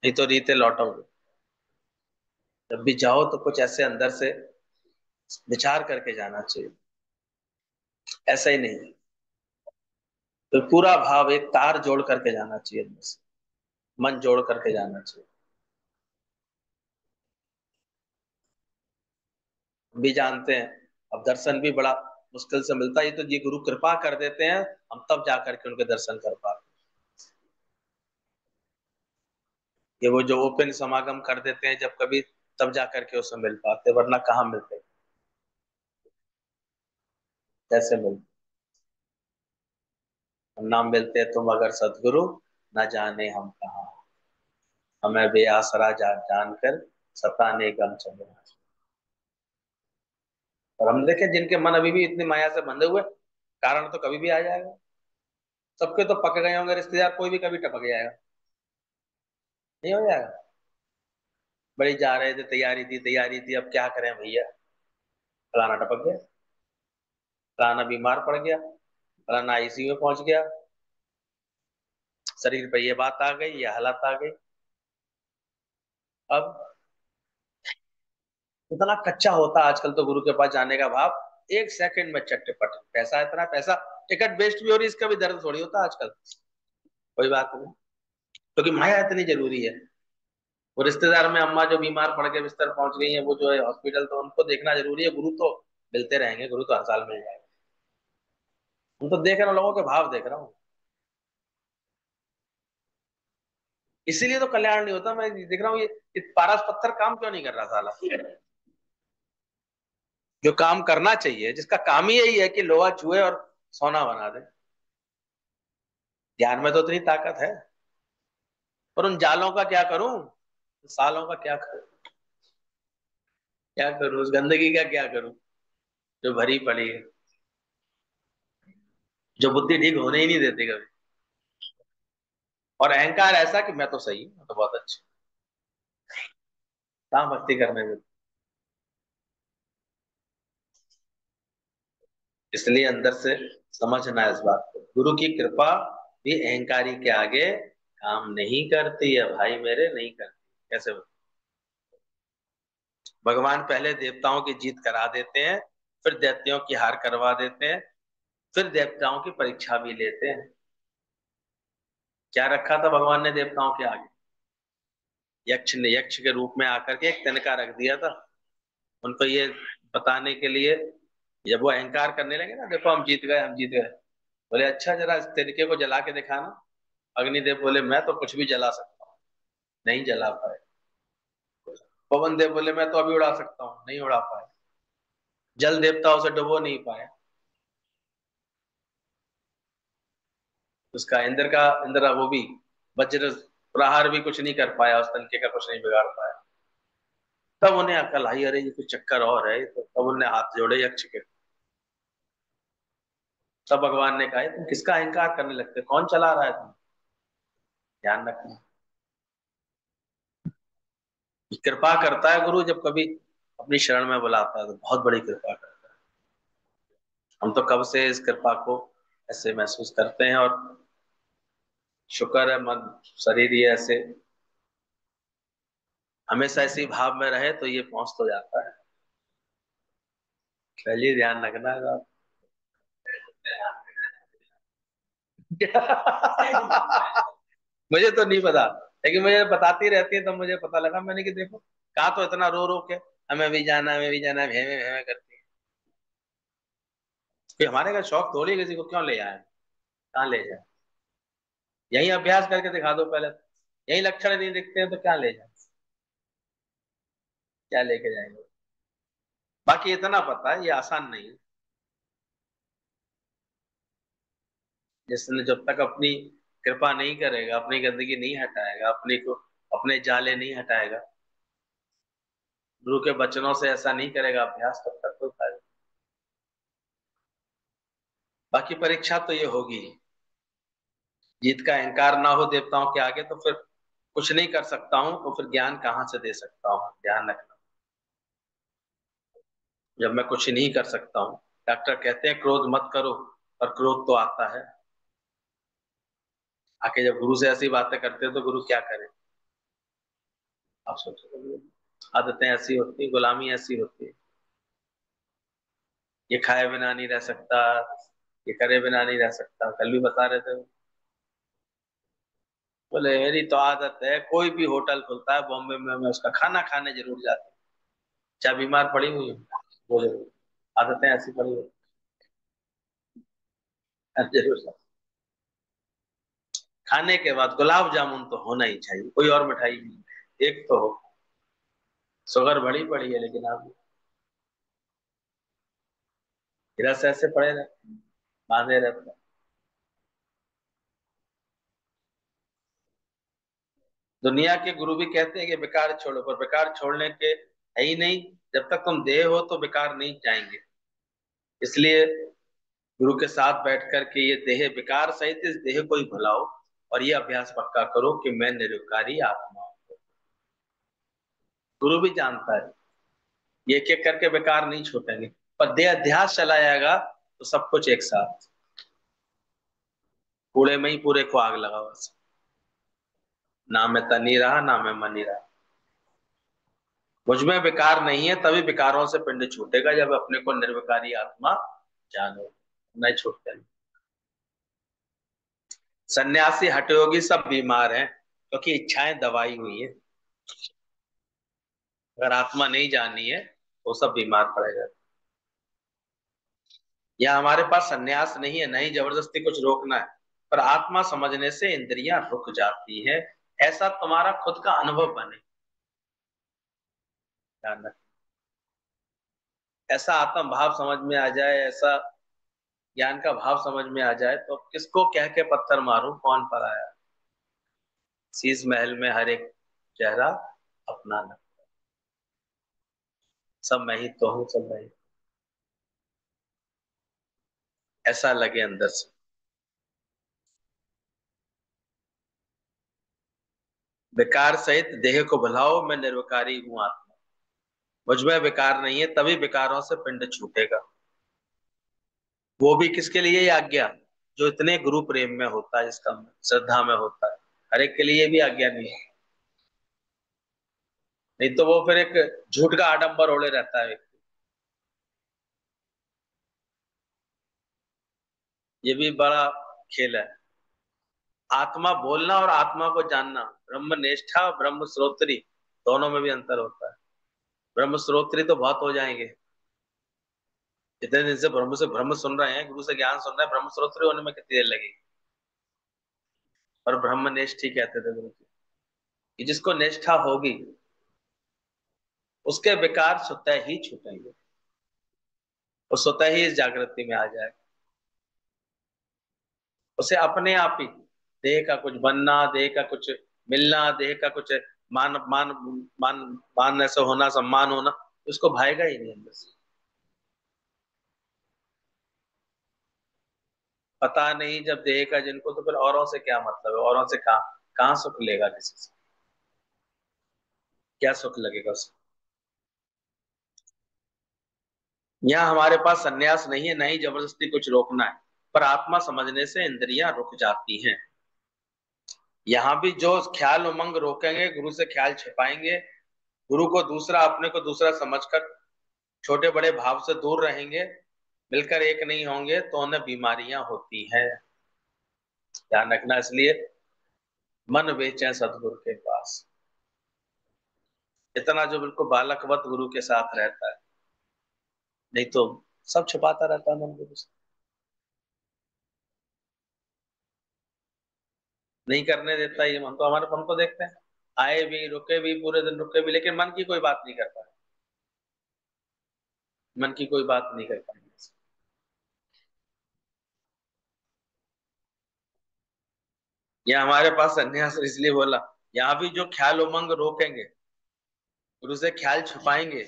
[SPEAKER 1] नहीं तो रीते लौटोगे। जब भी जाओ तो कुछ ऐसे अंदर से विचार करके जाना चाहिए, ऐसा ही नहीं। तो पूरा भाव एक तार जोड़ करके जाना चाहिए, अंदर से मन जोड़ करके जाना चाहिए। हम भी जानते हैं, अब दर्शन भी बड़ा मुश्किल से मिलता है, ये तो ये गुरु कृपा कर देते हैं, हम तब जा करके उनके दर्शन कर पाते हैं। ये वो जो ओपन समागम कर देते हैं जब कभी, तब जा करके उसमें मिल पाते, वरना कहाँ मिलते। कैसे मिलते? नाम मिलते तुम अगर सदगुरु, न जाने हम कहाँ, हमें बेआसरा जानकर सताने गम चले। और हम देखें जिनके मन अभी भी इतनी माया से बंधे हुए, कारण तो कभी भी आ जाएगा। सबके तो पक गए होंगे रिश्तेदार, कोई भी कभी टपक जाएगा, नहीं हो जाएगा। बड़ी जा रहे थे, तैयारी थी, अब क्या करें भैया, फलाना टपक गया, फलाना बीमार पड़ गया, फलाना आईसीयू में पहुंच गया, शरीर पे ये बात आ गई, ये हालत आ गई। अब इतना कच्चा होता आजकल तो गुरु के पास जाने का भाव, एक सेकंड में चट्टपट, पैसा इतना पैसा, टिकट वेस्ट भी हो रही, इसका भी दर्द थोड़ी होता आजकल। कोई बात नहीं, क्योंकि माया इतनी जरूरी है। वो रिश्तेदार में अम्मा जो बीमार पड़ के बिस्तर पहुंच गई है, वो जो है हॉस्पिटल, तो उनको देखना जरूरी है। गुरु तो मिलते रहेंगे, गुरु तो हर साल मिल जाएगा। हम तो देख रहे हैं, लोगों के भाव देख रहा हूँ। इसीलिए तो कल्याण नहीं होता। मैं देख रहा हूँ ये पारस पत्थर काम क्यों नहीं कर रहा साला। जो काम करना चाहिए, जिसका काम ही यही है कि लोहा चूहे और सोना बना दे। ज्ञान में तो इतनी ताकत है, पर उन जालों का क्या करूं, सालों का क्या करूं, क्या करूं, उस गंदगी का क्या करूं जो भरी पड़ी है, जो बुद्धि ठीक होने ही नहीं देती कभी। और अहंकार ऐसा कि मैं तो सही हूं, मैं तो बहुत अच्छा, कहाँ भक्ति करने देते। इसलिए अंदर से समझना है इस बात को, गुरु की कृपा भी अहंकारी के आगे काम नहीं करती है भाई मेरे, नहीं करती। कैसे? भगवान पहले देवताओं की जीत करा देते हैं, फिर दैत्यों की हार करवा देते हैं, फिर देवताओं की परीक्षा भी लेते हैं। क्या रखा था भगवान ने देवताओं के आगे? यक्ष ने, यक्ष के रूप में आकर के एक तिनका रख दिया था उनको, ये बताने के लिए। जब वो अहंकार करने लगे ना, देखो हम जीत गए, हम जीत गए, बोले अच्छा जरा इस तिनके को जला के दिखाना। अग्निदेव बोले मैं तो कुछ भी जला सकता हूँ, नहीं जला पाए। पवन देव बोले मैं तो अभी उड़ा सकता हूँ, नहीं उड़ा पाए। जल देवता उसे डुबो नहीं पाए। उसका इंद्र का, इंद्र वो भी वज्र प्रहार भी कुछ नहीं कर पाया, उस तनके का कुछ नहीं बिगाड़ पाया। तब उन्हें अकल आई, अरे ये कुछ चक्कर और है। तो तब उन्हें हाथ जोड़े यक्ष के। तब भगवान ने कहा तुम किसका अहंकार करने लगते, कौन चला रहा है तुम, ध्यान रखना। कृपा करता है गुरु, जब कभी अपनी शरण में बुलाता है तो बहुत बड़ी कृपा करता है। हम तो कब से इस कृपा को ऐसे महसूस करते हैं, और शुक्र है मन शरीर ये ऐसे हमेशा इसी भाव में रहे तो ये पहुंच तो जाता है। चलिए ध्यान रखना है मुझे तो नहीं पता, लेकिन मुझे बताती रहती है तो मुझे पता लगा मैंने कि देखो, कहा तो इतना रो रो के हमें भी जाना है, हमें भी जाना है, भेमे भेमे करती है। कोई हमारे घर शौक थोड़ी है, किसी को क्यों ले आए, कहाँ ले जाए। यही अभ्यास करके दिखा दो पहले, यही लक्षण नहीं दिखते हैं तो क्या ले जाए, क्या लेके जाएंगे। बाकी इतना पता है ये आसान नहीं है। जिसने जब तक अपनी कृपा नहीं करेगा, अपनी गंदगी नहीं हटाएगा, अपने को अपने जाले नहीं हटाएगा, गुरु के वचनों से ऐसा नहीं करेगा अभ्यास, तब तक तो फायदा। बाकी परीक्षा तो ये होगी, जीत का अहंकार ना हो देवताओं के आगे तो फिर कुछ नहीं कर सकता हूं, तो फिर ज्ञान कहाँ से दे सकता हूँ, ध्यान रखना। जब मैं कुछ नहीं कर सकता हूँ, डॉक्टर कहते हैं क्रोध मत करो, पर क्रोध तो आता है। आके जब गुरु से ऐसी बातें करते हैं तो गुरु क्या करे, आप सोचो। आदतें ऐसी होती, गुलामी ऐसी होती है। ये खाए बिना नहीं रह सकता, ये करे बिना नहीं रह सकता, कल भी बता रहे थे। बोले मेरी तो आदत है, कोई भी होटल खुलता है बॉम्बे में, मैं उसका खाना खाने जरूर जाता हूँ, चाहे बीमार पड़ी हुई हूँ। बोले आदतें ऐसी पड़ी हुई हैं, जरूर जाता हूँ। खाने के बाद गुलाब जामुन तो होना ही चाहिए, कोई और मिठाई नहीं, एक तो हो। शुगर बड़ी पड़ी है लेकिन आप रस ऐसे पड़े रहते हैं, बांधे रहते हैं। दुनिया के गुरु भी कहते हैं कि बेकार छोड़ो, पर बेकार छोड़ने के है ही नहीं। जब तक तुम देह हो तो बेकार नहीं जाएंगे। इसलिए गुरु के साथ बैठ करके ये देह विकार सहित इस देह को ही भुलाओ, और ये अभ्यास पक्का करो कि मैं निरुकारी आत्मा हूं। गुरु भी जानता है ये एक एक करके बेकार नहीं छूटेंगे, पर देह अध्यास चला जाएगा तो सब कुछ एक साथ, कूड़े में ही पूरे को आग लगा बस। ना मैं तनी रहा, ना मैं मनी रहा। मुझ में विकार नहीं है, तभी विकारों से पिंड छूटेगा, जब अपने को निर्विकारी आत्मा जानो। नहीं छूटते। सन्यासी हठयोगी सब बीमार हैं, क्योंकि इच्छाएं दबाई हुई है। अगर आत्मा नहीं जानी है तो सब बीमार पड़ेगा। या हमारे पास सन्यास नहीं है, नहीं जबरदस्ती कुछ रोकना है, पर आत्मा समझने से इंद्रियां रुक जाती है। ऐसा तुम्हारा खुद का अनुभव बने। ध्यान रख। ऐसा आत्म भाव समझ में आ जाए, ऐसा ज्ञान का भाव समझ में आ जाए, तो किसको कह के पत्थर मारूं, कौन पर आया। शीश महल में हर एक चेहरा अपना न, सब मैं ही तो हूँ, सब मैं ही। ऐसा लगे अंदर से। विकार सहित देह को भुलाओ, मैं निर्विकारी हूँ आत्मा। मुझ में विकार नहीं है, तभी विकारों से पिंड छूटेगा। वो भी किसके लिए ये आज्ञा? जो इतने गुरु प्रेम में होता है, जिसका श्रद्धा में होता है। हर एक के लिए भी आज्ञा नहीं है। नहीं तो वो फिर एक झूठ का आडंबर ओढ़े रहता है व्यक्ति। ये भी बड़ा खेल है। आत्मा बोलना और आत्मा को जानना, ब्रह्म निष्ठा ब्रह्म श्रोत्री, दोनों में भी अंतर होता है। ब्रह्म श्रोत्री तो बहुत हो जाएंगे, इतने दिन से ब्रह्म सुन रहे हैं, गुरु से ज्ञान सुन रहे हैं, ब्रह्म श्रोत्री होने में कितनी देर लगेगी। और ब्रह्म निष्ठ ही कहते थे गुरु जी, कि जिसको निष्ठा होगी उसके विकार स्वतः ही छूटेंगे, वो स्वतः ही इस जागृति में आ जाए। उसे अपने आप ही देह का कुछ बनना, देह का कुछ मिलना, देह का कुछ मान मान मान मान ऐसे होना, सम्मान होना, उसको भाएगा ही नहीं अंदर से। पता नहीं जब देह का जिनको, तो फिर औरों से क्या मतलब है, औरों से कहाँ कहाँ सुख लेगा, किसी से क्या सुख लगेगा उसे। यहाँ हमारे पास सन्यास नहीं है, नहीं जबरदस्ती कुछ रोकना है, पर आत्मा समझने से इंद्रियां रुक जाती हैं। यहाँ भी जो ख्याल उमंग रोकेंगे, गुरु से ख्याल छिपाएंगे, गुरु को दूसरा अपने को दूसरा समझकर छोटे बड़े भाव से दूर रहेंगे, मिलकर एक नहीं होंगे, तो उन्हें बीमारियां होती हैं। ध्यान रखना। इसलिए मन बेचे सदगुरु के पास। इतना जो बिल्कुल बालकवत गुरु के साथ रहता है, नहीं तो सब छुपाता रहता है मन गुरु से। नहीं करने देता ये मन, तो हमारे मन को देखते हैं, आए भी रुके भी, पूरे दिन रुके भी, लेकिन मन की कोई बात नहीं करता। मन की कोई बात नहीं कर पाएंगे। या हमारे पास संन्यास इसलिए बोला, यहाँ भी जो ख्याल उमंग रोकेंगे, गुरु से ख्याल छुपाएंगे।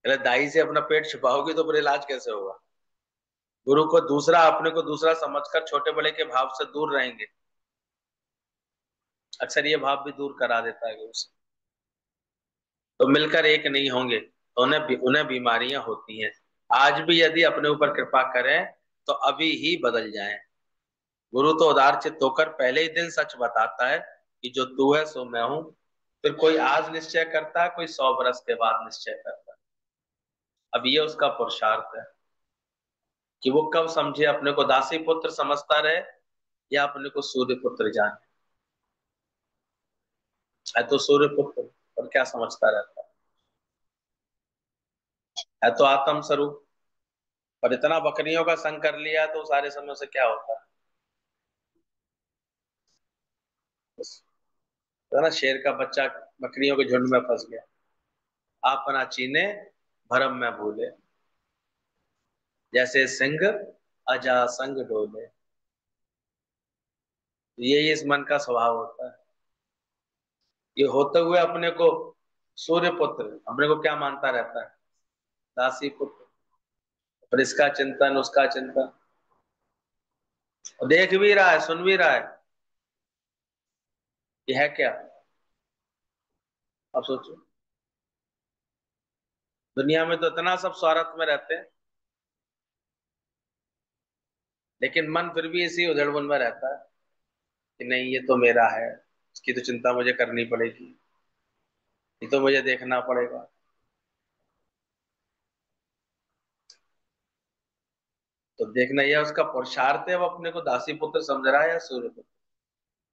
[SPEAKER 1] अरे दाई से अपना पेट छुपाओगे तो फिर इलाज कैसे होगा। गुरु को दूसरा अपने को दूसरा समझकर छोटे बड़े के भाव से दूर रहेंगे। अक्सर ये भाव भी दूर करा देता है गुरु से। तो मिलकर एक नहीं होंगे, तो उन्हें बीमारियां होती हैं। आज भी यदि अपने ऊपर कृपा करें तो अभी ही बदल जाएं। गुरु तो उदार चित्त होकर पहले ही दिन सच बताता है कि जो तू है सो मैं हूं। फिर कोई आज निश्चय करता है, कोई 100 बरस के बाद निश्चय करता है। अब ये उसका पुरुषार्थ है कि वो कब समझे, अपने को दासी पुत्र समझता रहे या अपने को सूर्य पुत्र जाने। है तो सूर्य पुत्र, और क्या समझता रहता है तो आत्म स्वरूप। और इतना बकरियों का संग कर लिया तो सारे समय से क्या होता है। बस, तो ना शेर का बच्चा बकरियों के झुंड में फंस गया, अपना चीने भरम में भूले। जैसे सिंह अजासंग डोले। ये इस मन का स्वभाव होता है। ये होते हुए अपने को सूर्य पुत्र अपने को क्या मानता रहता है? दासी पुत्र। और इसका चिंतन उसका चिंतन, और देख भी रहा है सुन भी रहा है। ये है क्या? अब सोचो, दुनिया में तो इतना सब स्वार्थ में रहते हैं, लेकिन मन फिर भी इसी उधड़बुन में रहता है कि नहीं ये तो मेरा है, इसकी तो चिंता मुझे करनी पड़ेगी, ये तो मुझे देखना पड़ेगा। तो देखना यह उसका पुरुषार्थ है, वो अपने को दासी पुत्र समझ रहा है या सूर्य पुत्र।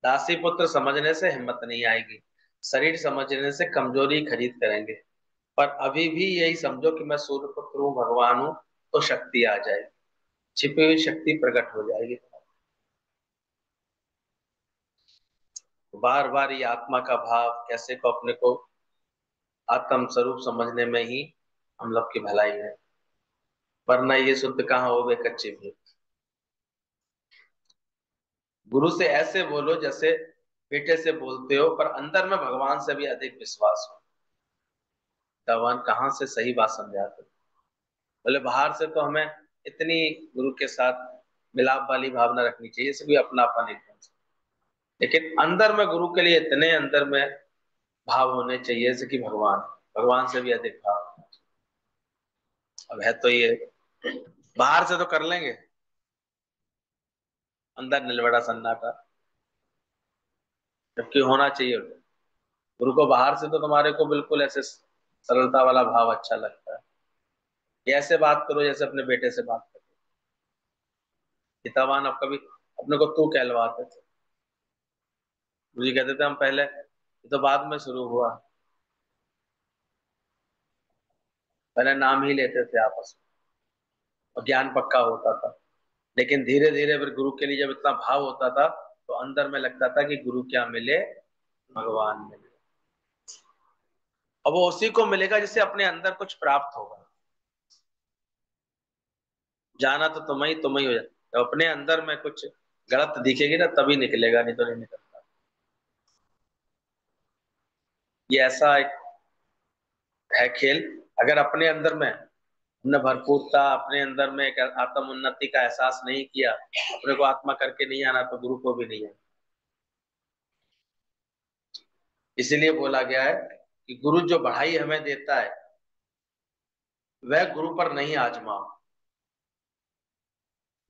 [SPEAKER 1] दासी पुत्र समझने से हिम्मत नहीं आएगी, शरीर समझने से कमजोरी खरीद करेंगे। पर अभी भी यही समझो कि मैं सूर्य पुत्र हूँ, भगवान हूँ, तो शक्ति आ जाएगी, छिपी हुई शक्ति प्रकट हो जाएगी। बार बार ये आत्मा का भाव कैसे को अपने को आत्म स्वरूप समझने में ही हम लोग की भलाई है, वरना ये शुद्ध कहाँ हो गए कच्चे भी। गुरु से ऐसे बोलो जैसे बेटे से बोलते हो, पर अंदर में भगवान से भी अधिक विश्वास हो। भगवान कहाँ से सही बात समझाते। बोले बाहर से तो हमें इतनी गुरु के साथ मिलाप वाली भावना रखनी चाहिए, इसे भी अपनापन एकदम से, लेकिन अंदर में गुरु के लिए इतने अंदर में भाव होने चाहिए जैसे कि भगवान, भगवान से भी अधिक भाव। अब है तो ये बाहर से तो कर लेंगे, अंदर निलबड़ा सन्नाटा, जबकि होना चाहिए। गुरु को बाहर से तो तुम्हारे को बिल्कुल ऐसे सरलता वाला भाव अच्छा लगता है, कि ऐसे बात करो जैसे अपने बेटे से बात करो। पितावान अब कभी अपने को तू कहलवाते थे, मुझे कहते थे हम पहले, ये तो बाद में शुरू हुआ, पहले नाम ही लेते थे आपस में और ज्ञान पक्का होता था। लेकिन धीरे धीरे फिर गुरु के लिए जब इतना भाव होता था, तो अंदर में लगता था कि गुरु क्या मिले, भगवान मिले। और वो उसी को मिलेगा जिससे अपने अंदर कुछ प्राप्त होगा। जाना तो तुम्हें ही हो जाए, तो अपने अंदर में कुछ गलत दिखेगी ना तभी निकलेगा, नहीं तो नहीं निकलता। ये ऐसा एक है खेल। अगर अपने अंदर में हमने भरपूरता, अपने अंदर में एक आत्म उन्नति का एहसास नहीं किया, अपने को आत्मा करके नहीं आना, तो गुरु को भी नहीं आना। इसीलिए बोला गया है कि गुरु जो बढ़ाई हमें देता है वह गुरु पर नहीं आजमाओ।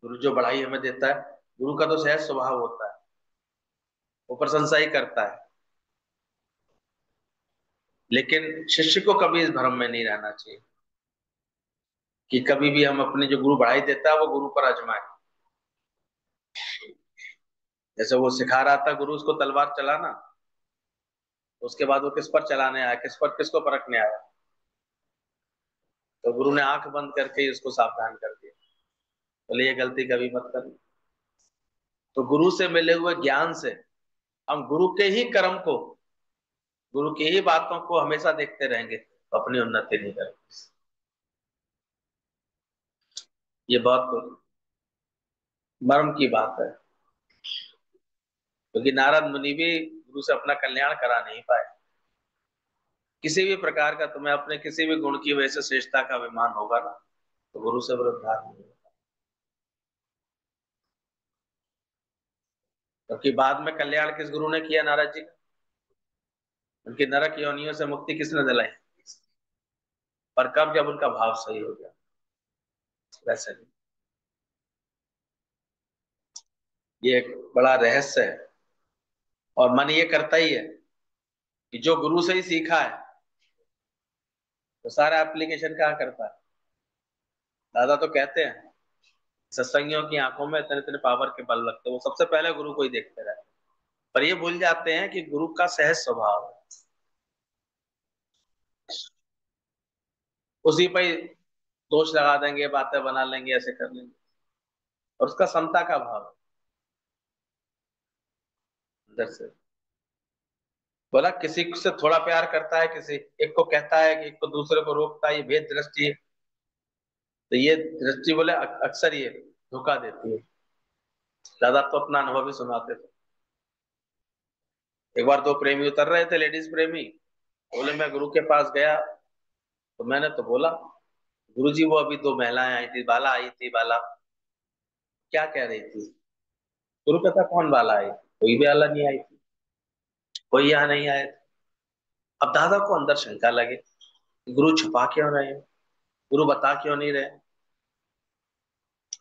[SPEAKER 1] गुरु जो बढ़ाई हमें देता है, गुरु का तो सहज स्वभाव होता है, वो प्रशंसा ही करता है। लेकिन शिष्य को कभी इस भ्रम में नहीं रहना चाहिए कि कभी भी हम अपने जो गुरु बढ़ाई देता है वो गुरु पर आजमाए। जैसे वो सिखा रहा था गुरु उसको तलवार चलाना, तो उसके बाद वो किस पर चलाने आया, किस पर किसको परखने आया, तो गुरु ने आंख बंद करके ही उसको सावधान कर दिया, बोले ये गलती कभी मत करना। तो गुरु से मिले हुए ज्ञान से हम गुरु के ही कर्म को, गुरु की ही बातों को हमेशा देखते रहेंगे, तो अपनी उन्नति नहीं करेंगे। ये बहुत मर्म की बात है, क्योंकि नारद मुनि भी गुरु से अपना कल्याण करा नहीं पाए। किसी भी प्रकार का तुम्हें अपने किसी भी गुण की वजह से श्रेष्ठता का अभिमान होगा ना, तो गुरु से विरोधार नहीं होगा। क्योंकि बाद में कल्याण किस गुरु ने किया नारद जी का? उनकी नरक योनियों से मुक्ति किसने दिलाई? पर कब? जब उनका भाव सही हो गया। वैसे नहीं, ये एक बड़ा रहस्य है। और मन ये करता ही है कि जो गुरु से ही सीखा है तो सारा एप्लीकेशन कहाँ करता है। दादा तो कहते हैं सत्संगियों की आंखों में इतने इतने पावर के बल लगते हैं, वो सबसे पहले गुरु को ही देखते रहते हैं। पर ये भूल जाते हैं कि गुरु का सहज स्वभाव है, उसी पर ही दोष लगा देंगे, बातें बना लेंगे, ऐसे कर लेंगे। और उसका समता का भाव है अंदर से। बोला किसी से थोड़ा प्यार करता है, किसी एक को कहता है कि एक को दूसरे को रोकता है, ये भेद दृष्टि तो ये दृष्टि बोले अक्सर ये धोखा देती है। दादा तो अपना अनुभव ही सुनाते थे। एक बार दो प्रेमी उतर रहे थे, लेडीज प्रेमी। बोले मैं गुरु के पास गया, तो मैंने तो बोला गुरु जी वो अभी दो महिलाएं आई थी, बाला आई थी, बाला क्या कह रही थी। गुरु कहता कौन बाला आई, कोई भी बाला नहीं आई थी, कोई यहाँ नहीं आया था। अब दादा को अंदर शंका लगे, गुरु छुपा क्यों रहे हैं, गुरु बता क्यों नहीं रहे।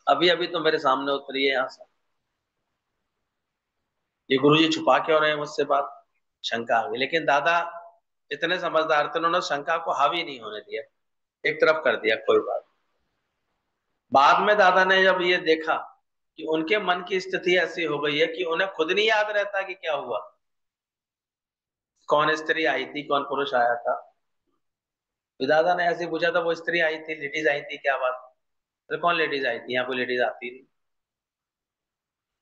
[SPEAKER 1] अभी अभी तो मेरे सामने उतरी है यहाँ से, ये गुरु जी छुपा क्यों रहे हैं मुझसे बात। शंका आ गई, लेकिन दादा इतने समझदार थे, उन्होंने शंका को हावी नहीं होने दिया, एक तरफ कर दिया, कोई बात। बाद में दादा ने जब ये देखा कि उनके मन की स्थिति ऐसी हो गई है कि उन्हें खुद नहीं याद रहता कि क्या हुआ, कौन स्त्री आई थी, कौन पुरुष आया था। तो दादा ने ऐसे पूछा था, वो स्त्री आई थी, लेडीज आई थी, क्या बात। तो कौन लेडीज आई थी, यहाँ कोई लेडीज आती नहीं।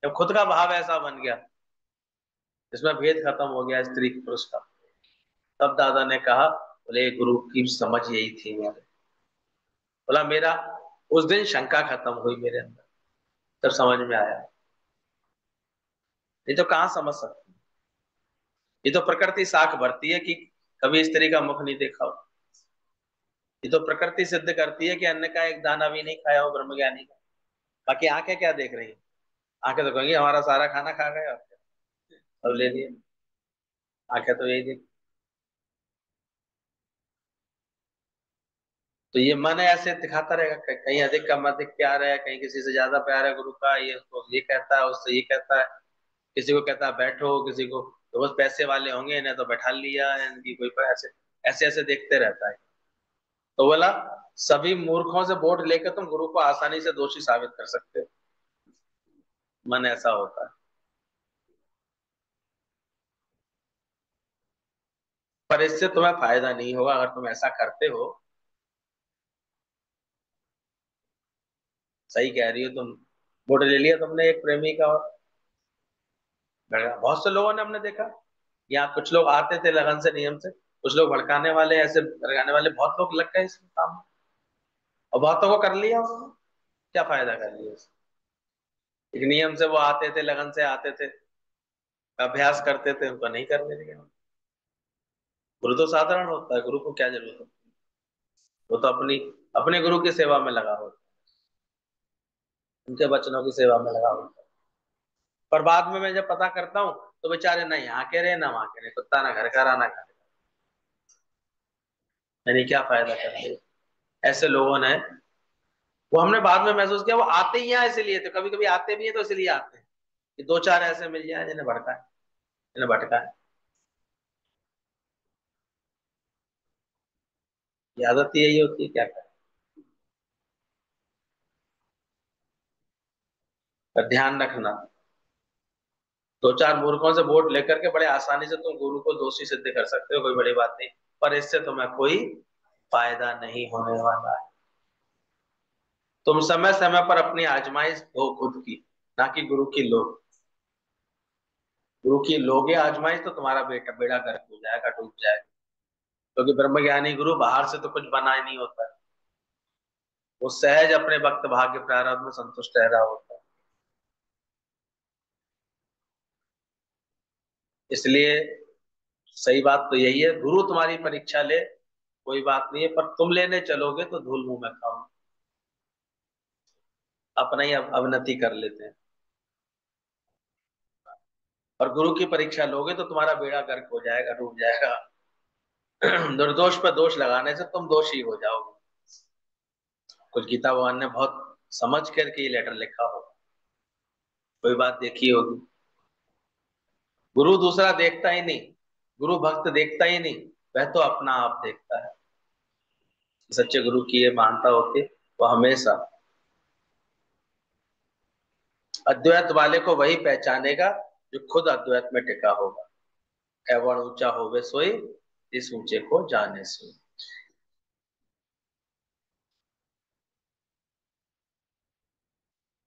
[SPEAKER 1] जब खुद का भाव ऐसा बन गया, इसमें भेद खत्म हो गया स्त्री पुरुष का, तब दादा ने कहा, बोले गुरु की समझ यही थी मेरे। बोला मेरा उस दिन शंका खत्म हुई मेरे अंदर, तब समझ में आया। ये तो कहाँ समझ सकते, ये तो प्रकृति साख भरती है कि कभी स्त्री का मुख नहीं देखा हो। ये तो प्रकृति सिद्ध करती है कि अन्न का एक दाना भी नहीं खाया हो ब्रह्मज्ञानी का। बाकी आंखें क्या देख रही हैं, आंखें तो कहेंगी हमारा सारा खाना खा गए और क्या, सब ले लिए। आंखें तो यही देख। तो ये मन ऐसे दिखाता रहेगा, कहीं अधिक कम अधिक प्यार है, कहीं किसी से ज्यादा प्यार है गुरु का, ये उसको ये कहता है, उससे ये कहता है। किसी को कहता है बैठो, किसी को तो बस पैसे वाले होंगे इन्हें तो बैठा लिया, इनकी कोई पर ऐसे ऐसे ऐसे देखते रहता है। तो बोला सभी मूर्खों से वोट लेकर तुम गुरु को आसानी से दोषी साबित कर सकते हो। मन ऐसा होता है। पर इससे तुम्हें फायदा नहीं होगा अगर तुम ऐसा करते हो। सही कह रही हो तुम। वोट ले लिया तुमने एक प्रेमी का, और बहुत से लोगों ने हमने देखा, यहाँ कुछ लोग आते थे लगन से, नियम से, कुछ लोग भड़काने वाले, ऐसे भड़काने वाले बहुत लोग लग गए इस काम में, और बहुतों को कर लिया उन्होंने। क्या फायदा कर लिया उससे? एक नियम से वो आते थे, लगन से आते थे, अभ्यास करते थे, उनको नहीं करने दिया। गुरु तो साधारण होता है, गुरु को क्या जरूरत है, वो तो अपनी अपने गुरु की सेवा में लगा होता है, उनके वचनों की सेवा में लगा होता है। पर बाद में मैं जब पता करता हूँ तो बेचारे ना यहाँ के रहे ना वहां के रहे, कुत्ता ना घर का रहा ना घर का। यानी क्या फायदा कर लिया ऐसे लोगों ने। वो हमने बाद में महसूस किया, वो आते ही यहाँ इसलिए थे, कभी कभी आते भी हैं तो इसलिए आते हैं कि दो चार ऐसे मिल जाए जिन्हें भड़का है, जिन्हें भटका है। ये आदत ही यही होती है, क्या करें। पर ध्यान रखना, दो चार मूर्खों से वोट लेकर के बड़े आसानी से तुम गुरु को दोषी सिद्ध कर सकते हो, कोई बड़ी बात नहीं। पर इससे तुम्हें कोई फायदा नहीं होने वाला है। तुम समय समय पर अपनी आजमाइश दो खुद की, ना कि गुरु की लो। गुरु की लोगे आजमाइश तो तुम्हारा बेटा बेड़ा गर्क हो जाएगा, डूब जाएगा। क्योंकि ब्रह्मज्ञानी गुरु बाहर से तो कुछ बना ही नहीं होता है, वो सहज अपने भक्त भाग्य प्रारब्ध में संतुष्ट रह रहा होता है। इसलिए सही बात तो यही है, गुरु तुम्हारी परीक्षा ले, कोई बात नहीं है, पर तुम लेने चलोगे तो धूल मुंह में खाओ, अपना ही अवनति कर लेते हैं। और गुरु की परीक्षा लोगे तो तुम्हारा बेड़ा गर्क हो जाएगा, डूब जाएगा। निर्दोष पर दोष लगाने से तुम दोषी हो जाओगे। कुछ गीता भगवान ने बहुत समझ करके ये लेटर लिखा हो, कोई बात देखी होगी। गुरु दूसरा देखता ही नहीं, गुरु भक्त देखता ही नहीं, वह तो अपना आप देखता है। सच्चे गुरु की ये मानता होती, वो हमेशा अद्वैत वाले को वही पहचानेगा जो खुद अद्वैत में टिका होगा। एवं ऊंचा होवे सोई, इस ऊंचे को जाने सोई।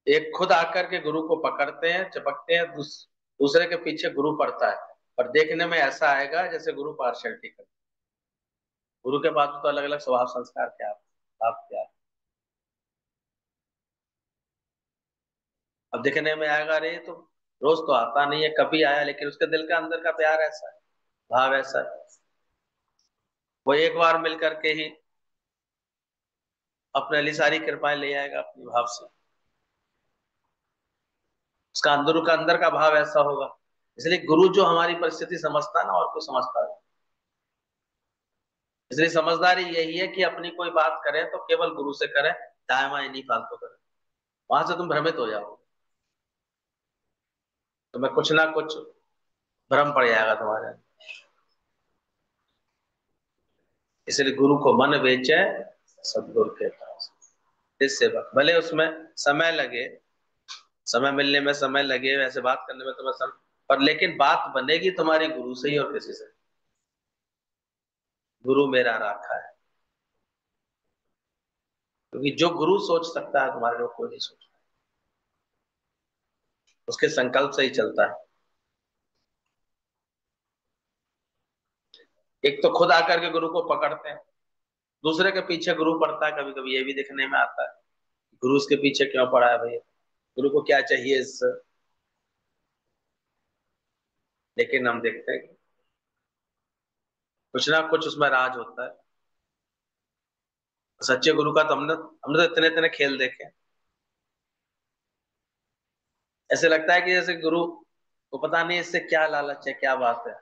[SPEAKER 1] एक खुद आकर के गुरु को पकड़ते हैं, चिपकते हैं, दूसरे के पीछे गुरु पड़ता है। और देखने में ऐसा आएगा जैसे गुरु पार्शलिटी करते। गुरु के पास तो अलग अलग स्वभाव संस्कार क्या, आप क्या। अब दिखने में आएगा, अरे तो रोज तो आता नहीं है, कभी आया, लेकिन उसके दिल के अंदर का प्यार ऐसा है, भाव ऐसा है, वो एक बार मिल करके ही अपने लिए सारी कृपाएं ले आएगा अपने भाव से। उसका अंदर का अंदर का भाव ऐसा होगा। इसलिए गुरु जो हमारी परिस्थिति समझता है ना, और को समझता है। इसलिए समझदारी यही है कि अपनी कोई बात करें तो केवल गुरु से करें, दाएं बाएं नहीं फालतू करें। वहां से तुम भ्रमित हो जाओगे, तुम्हें कुछ ना कुछ भ्रम पड़ जाएगा तुम्हारे। इसलिए गुरु को मन बेचे सदगुरु के पास। इससे भले उसमें समय लगे, समय मिलने में समय लगे, वैसे बात करने में तुम्हें समय, पर लेकिन बात बनेगी तुम्हारी गुरु से ही और किसी से। गुरु मेरा राखा है, क्योंकि जो गुरु सोच सकता है तुम्हारे लोग कोई नहीं सोच, उसके संकल्प से ही चलता है। एक तो खुद आकर के गुरु को पकड़ते हैं, दूसरे के पीछे गुरु पड़ता है, कभी कभी ये भी देखने में आता है गुरु उसके पीछे क्यों पड़ा है भैया, गुरु को क्या चाहिए इससे। लेकिन हम देखते हैं कि कुछ ना कुछ उसमें राज होता है। सच्चे गुरु का तो हमने हमने तो इतने इतने खेल देखे हैं। ऐसे लगता है कि जैसे गुरु को पता नहीं इससे क्या लालच है, क्या बात है,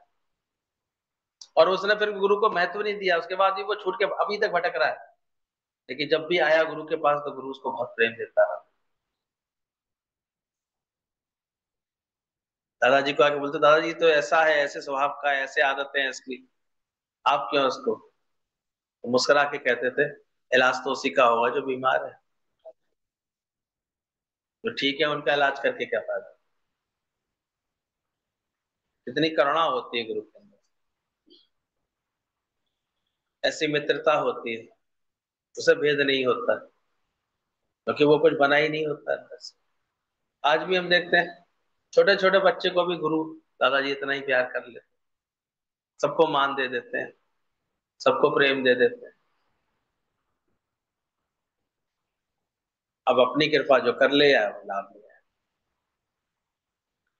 [SPEAKER 1] और उसने फिर गुरु को महत्व नहीं दिया, उसके बाद भी वो छूट के अभी तक भटक रहा है। लेकिन जब भी आया गुरु के पास तो गुरु उसको बहुत प्रेम देता है। दादाजी को आके बोलते, दादाजी तो ऐसा है, ऐसे स्वभाव का है, ऐसे आदतें हैं इसकी, आप क्यों उसको। तो मुस्कुरा के कहते थे, इलाज तो उसी का होगा जो बीमार है, तो ठीक है उनका इलाज करके क्या फायदा। कितनी करुणा होती है गुरु के अंदर, ऐसी मित्रता होती है, उसे भेद नहीं होता, क्योंकि वो कुछ बना ही नहीं होता अंदर से। आज भी हम देखते हैं छोटे छोटे बच्चे को भी गुरु दादाजी इतना ही प्यार कर लेते, सबको मान दे देते हैं, सबको प्रेम दे देते हैं। अब अपनी कृपा जो कर ले या लाभ ले,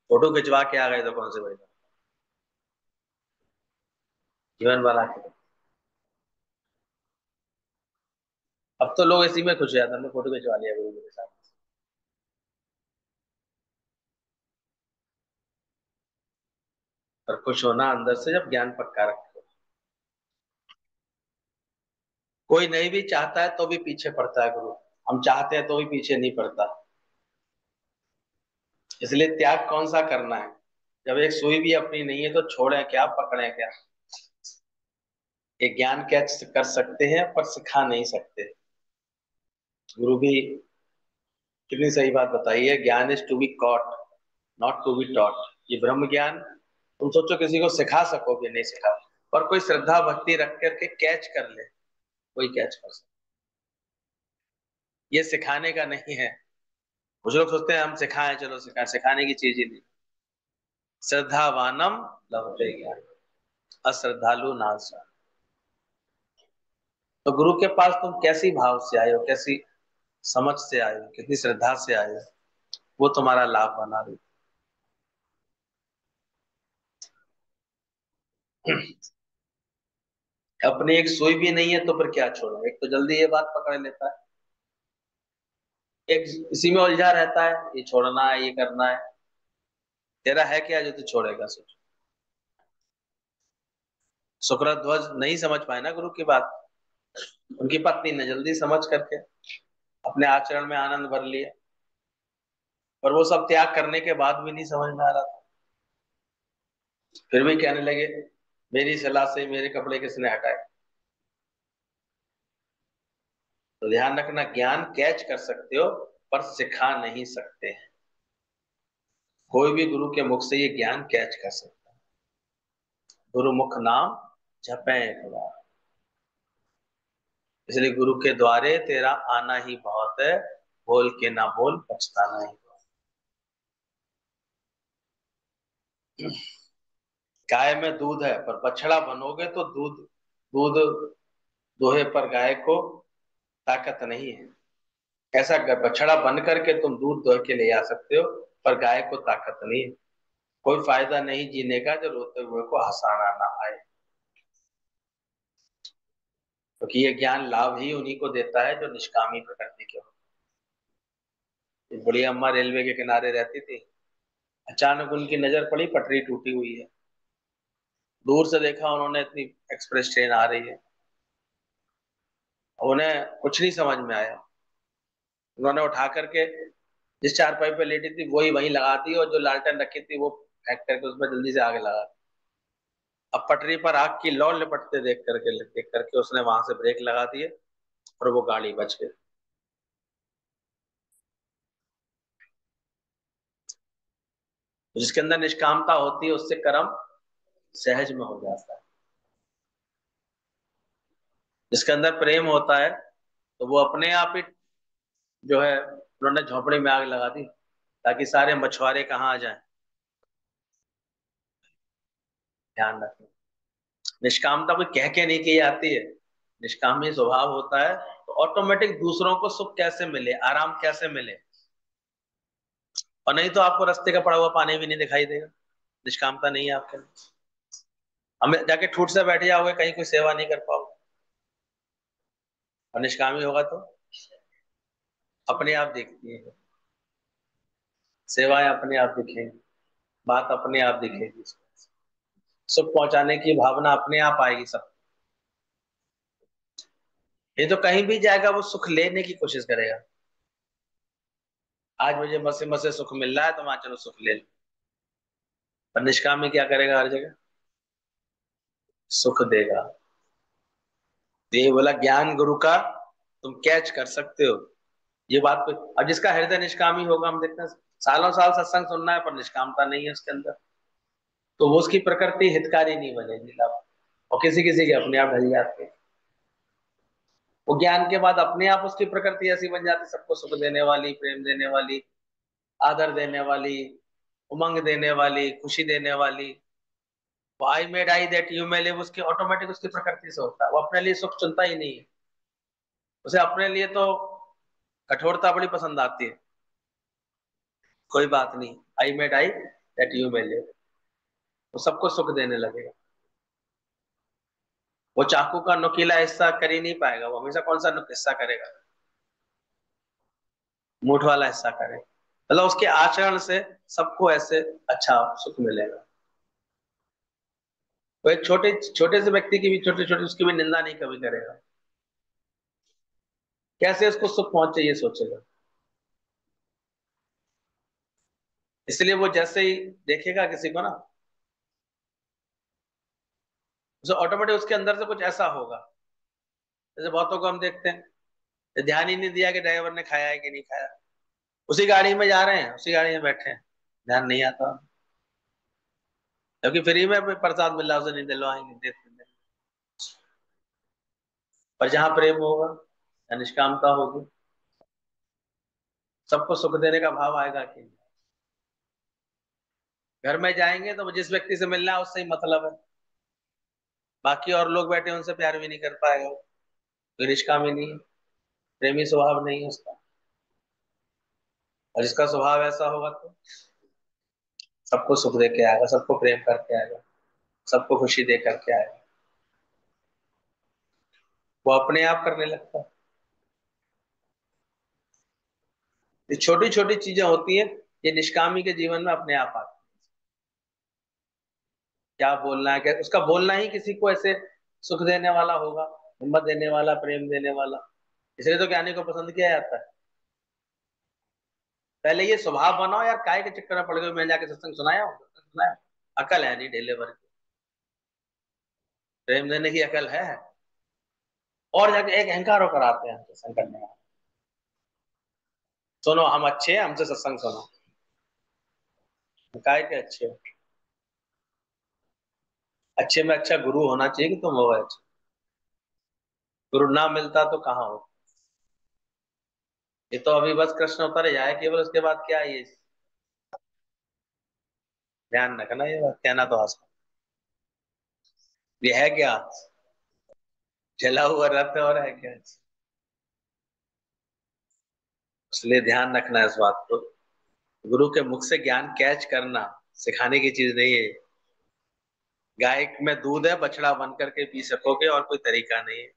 [SPEAKER 1] फोटो खिंचवा के आ गए तो कौन से भाई, जीवन बना के। अब तो लोग इसी में खुश हो जाते हैं, हमने फोटो खिंचवा लिया गुरु जी के साथ। पर खुश होना अंदर से जब ज्ञान पक्का रखे। कोई नहीं भी चाहता है तो भी पीछे पड़ता है गुरु, हम चाहते हैं तो भी पीछे नहीं पड़ता। इसलिए त्याग कौन सा करना है, जब एक सुई भी अपनी नहीं है तो छोड़े क्या, पकड़े क्या। ये ज्ञान कैच कर सकते हैं पर सिखा नहीं सकते। गुरु भी कितनी सही बात बताई है, ज्ञान is to be caught not to be taught. ये ब्रह्म ज्ञान तुम सोचो किसी को सिखा सकोगे, नहीं सिखा, पर कोई श्रद्धा भक्ति रख करके कैच कर ले, कोई कैच कर सकता। ये सिखाने का नहीं है। कुछ लोग सोचते हैं हम सिखाएं, चलो सिखाएं, सिखाने की चीज ही नहीं। श्रद्धावानम लभते ज्ञान, अश्रद्धालु नाश। तो गुरु के पास तुम कैसी भाव से आए हो, कैसी समझ से आए हो, कितनी श्रद्धा से आए हो, वो तुम्हारा लाभ बना रही। अपनी एक सुई भी नहीं है तो फिर क्या छोड़ो, एक तो जल्दी ये बात पकड़ लेता है, एक इसी में उलझा रहता है, ये छोड़ना है, ये करना है। तेरा है क्या जो तू छोड़ेगा, सोच। शुक्रध्वज नहीं समझ पाए ना गुरु की बात, उनकी पत्नी ने जल्दी समझ करके अपने आचरण में आनंद भर लिया, पर वो सब त्याग करने के बाद भी नहीं समझ में आ रहा था। फिर भी कहने लगे, मेरी सलाह से मेरे कपड़े किसने हटाए। तो ध्यान रखना, ज्ञान कैच कर सकते हो पर सिखा नहीं सकते हैं। कोई भी गुरु के मुख से ये ज्ञान कैच कर सकता है। गुरु मुख नाम जपे एक बार। इसलिए गुरु के द्वारे तेरा आना ही बहुत है, बोल के ना बोल पछताना ही बहुत। गाय में दूध है पर बछड़ा बनोगे तो दूध दूध दोहे पर गाय को ताकत नहीं है। ऐसा बछड़ा बन करके तुम दूध दोह के ले आ सकते हो, पर गाय को ताकत नहीं है। कोई फायदा नहीं जीने का जो रोते हुए को हंसाना ना आए। क्योंकि ये ज्ञान लाभ ही उन्हीं को देता है जो निष्कामी प्रकृति के हो। एक बुढ़िया अम्मा रेलवे के किनारे रहती थी। अचानक उनकी नजर पड़ी, पटरी टूटी हुई है। दूर से देखा उन्होंने, इतनी एक्सप्रेस ट्रेन आ रही है। उन्हें कुछ नहीं समझ में आया। उन्होंने उठा करके जिस चारपाई पे लेटी थी वही वहीं लगा दी, और जो लालटेन रखी थी वो फेंक करके उसमें जल्दी से आगे लगा दी। अब पटरी पर आग की लौ लिपटते देख करके उसने वहां से ब्रेक लगा दिए, और वो गाड़ी बच गई। जिसके अंदर निष्कामता होती है उससे कर्म सहज में हो जाता है। जिसके अंदर प्रेम होता है तो वो अपने आप ही जो है, उन्होंने झोपड़ी में आग लगा दी ताकि सारे मछुआरे कहाँ आ जाएं। ध्यान रखें, निष्कामता कोई कह के नहीं की जाती है। निष्कामी स्वभाव होता है तो ऑटोमेटिक दूसरों को सुख कैसे मिले, आराम कैसे मिले। और नहीं तो आपको रास्ते का पड़ा हुआ पानी भी नहीं दिखाई देगा। निष्कामता नहीं है आपके अंदर। हमें जाके ठूठ से बैठ जाओगे, कहीं कोई सेवा नहीं कर पाओगे। और निष्कामी होगा तो अपने आप देखती है, सेवाएं अपने आप दिखेंगी, बात अपने आप दिखेगी, सुख पहुंचाने की भावना अपने आप आएगी सब। ये तो कहीं भी जाएगा वो सुख लेने की कोशिश करेगा। आज मुझे मसे मसे सुख मिल रहा है तो वहां चलो सुख ले लो। पर निष्काम में क्या करेगा, हर जगह सुख देगा। तो ये बोला ज्ञान गुरु का तुम कैच कर सकते हो। ये बात पे अब जिसका हृदय निष्कामी होगा, हम देखते हैं सालों साल सत्संग सुनना है पर निष्कामता नहीं है उसके अंदर, तो वो उसकी प्रकृति हितकारी नहीं बनेगी लाभ। और किसी किसी के अपने आप ढल जाते हैं। वो ज्ञान के बाद अपने आप उसकी प्रकृति ऐसी बन जाती, सबको सुख देने वाली, प्रेम देने वाली, आदर देने वाली, उमंग देने वाली, खुशी देने वाली। I made I that you may live, उसकी ऑटोमेटिक उसकी प्रकृति से होता है। वो अपने लिए सुख चुनता ही नहीं है। उसे अपने लिए तो कठोरता बड़ी पसंद आती है। कोई बात नहीं, I made I that you may live, वो सबको सुख देने लगेगा। वो चाकू का नुकीला हिस्सा कर ही नहीं पाएगा, वो हमेशा कौन सा हिस्सा करेगा, मूठ वाला हिस्सा करेगा। मतलब उसके आचरण से सबको ऐसे अच्छा सुख मिलेगा। वो एक छोटे छोटे से व्यक्ति की भी, छोटे छोटे उसकी भी निंदा नहीं कभी करेगा। कैसे उसको सुख पहुंचे ये सोचेगा। इसलिए वो जैसे ही देखेगा किसी को ना, उसे ऑटोमेटिक उसके अंदर से कुछ ऐसा होगा। जैसे बहुतों को हम देखते हैं, ध्यान ही नहीं दिया कि ड्राइवर ने खाया है कि नहीं खाया, उसी गाड़ी में जा रहे हैं, उसी गाड़ी में बैठे हैं, ध्यान नहीं आता। क्योंकि फ्री में प्रसाद मिल रहा है, उसे नहीं दिलवाएंगे, देते। पर जहां प्रेम होगा या निष्कामता होगी, सबको सुख देने का भाव आएगा कि घर में जाएंगे तो जिस व्यक्ति से मिलना है उससे ही मतलब है। बाकी और लोग बैठे हैं, उनसे प्यार भी नहीं कर पाएगा वो। तो निष्कामी नहीं है, प्रेमी स्वभाव नहीं है उसका। और जिसका स्वभाव ऐसा होगा तो सबको सुख दे के आएगा, सबको प्रेम करके आएगा, सबको खुशी दे करके आएगा। वो अपने आप करने लगता है। ये छोटी छोटी चीजें होती हैं, ये निष्कामी के जीवन में अपने आप आती हैं। क्या बोलना है, क्या उसका बोलना ही किसी को ऐसे सुख देने वाला होगा, हिम्मत देने वाला, प्रेम देने वाला। इसलिए तो ज्ञानी को पसंद किया जाता है। पहले ये स्वभाव बनाओ यार, काय के चक्कर में पड़ गए, मैं जाके सत्संग सुनाया हूँ, सुनाया। अकल है नहीं ढेले भर की, प्रेम देने की अकल है। और जाके एक अहंकार होकर आते हैं सत्संग करने में। सुनो हम अच्छे हैं, हमसे सत्संग सुनो। काय के अच्छे हो? अच्छे में अच्छा गुरु होना चाहिए कि तुम हो अच्छे। गुरु ना मिलता तो कहाँ हो। ये तो अभी बस कृष्ण उतर जाए केवल, उसके बाद क्या है ये। ध्यान रखना, ये बात कहना तो आसान, ये है क्या, जला हुआ रथ और है क्या। इसलिए ध्यान रखना है इस बात को। गुरु के मुख से ज्ञान कैच करना सिखाने की चीज नहीं है। गाय में दूध है, बछड़ा बन करके पी सकोगे, और कोई तरीका नहीं है।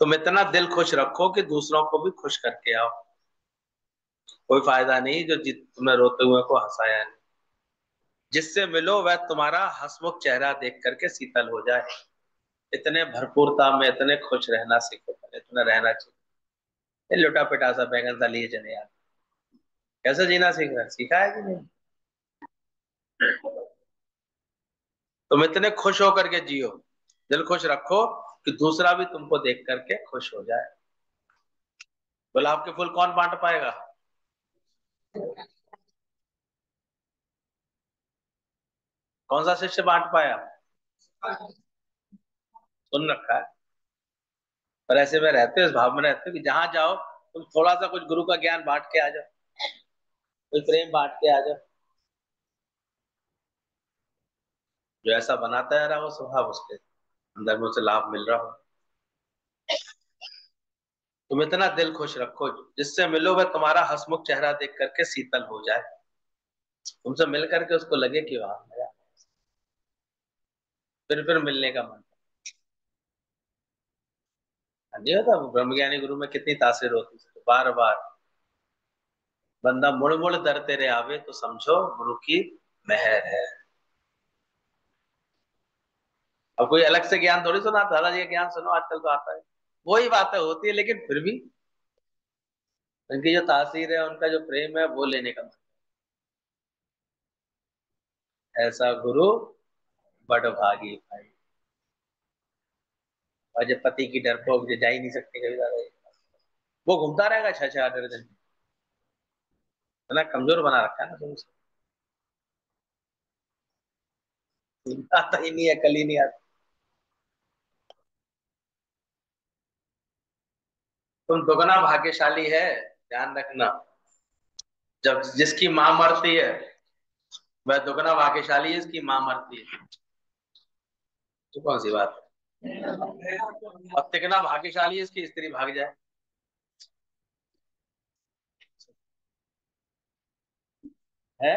[SPEAKER 1] तुम इतना दिल खुश रखो कि दूसरों को भी खुश करके आओ। कोई फायदा नहीं जो तुमने रोते हुए को हंसाया नहीं। जिससे मिलो वह तुम्हारा हंसमुख चेहरा देख करके शीतल हो जाए। इतने भरपूरता में इतने खुश रहना सीखो, इतना रहना चाहिए। ये लुटा पिटा सा बैगन सा लिए चले यार। कैसे जीना सीख रहा है, सीखा है कि नहीं? तुम इतने खुश होकर के जियो, दिल खुश रखो कि दूसरा भी तुमको देख करके खुश हो जाए। गुलाब के फूल कौन बांट पाएगा? कौन सा शिष्य बांट पाया? सुन रखा है। पर ऐसे में रहते हो, इस भाव में रहते हो कि जहां जाओ तुम थोड़ा सा कुछ गुरु का ज्ञान बांट के आ जाओ, कोई प्रेम बांट के आ जाओ। जो ऐसा बनाता है रहा वो स्वभाव, उसके अंदर में उसे लाभ मिल रहा हो। तुम इतना दिल खुश रखो जिससे मिलो वह तुम्हारा हंसमुख चेहरा देख करके शीतल हो जाए। तुमसे मिल करके उसको लगे कि वाह मजा, फिर मिलने का मन। नहीं होता ब्रह्मज्ञानी गुरु में कितनी तासीर होती है, बार बार बंदा मुड़ मुड़ दर तेरे आवे तो समझो गुरु की मेहर है। अब कोई अलग से ज्ञान थोड़ी सुना, दादाजी का ज्ञान सुनो आजकल तो आता है, वही बातें होती है, लेकिन फिर भी उनकी जो तासीर है, उनका जो प्रेम है, वो लेने का मन। ऐसा गुरु बड़ भागी भाई। और जब पति की डरपोक जो जा ही नहीं सकती कभी दादाजी, वो घूमता रहेगा 6-6 8 8 दिन। इतना कमजोर बना रखा है ना तुमसे, आता ही नहीं है, कल ही नहीं आता। तुम दुगना भाग्यशाली है, ध्यान रखना। जब जिसकी मां मरती है वह दुगना भाग्यशाली है, इसकी मां मरती है। तो कौन सी बात है? और तिगना भाग्यशाली है इसकी स्त्री भाग जाए। है?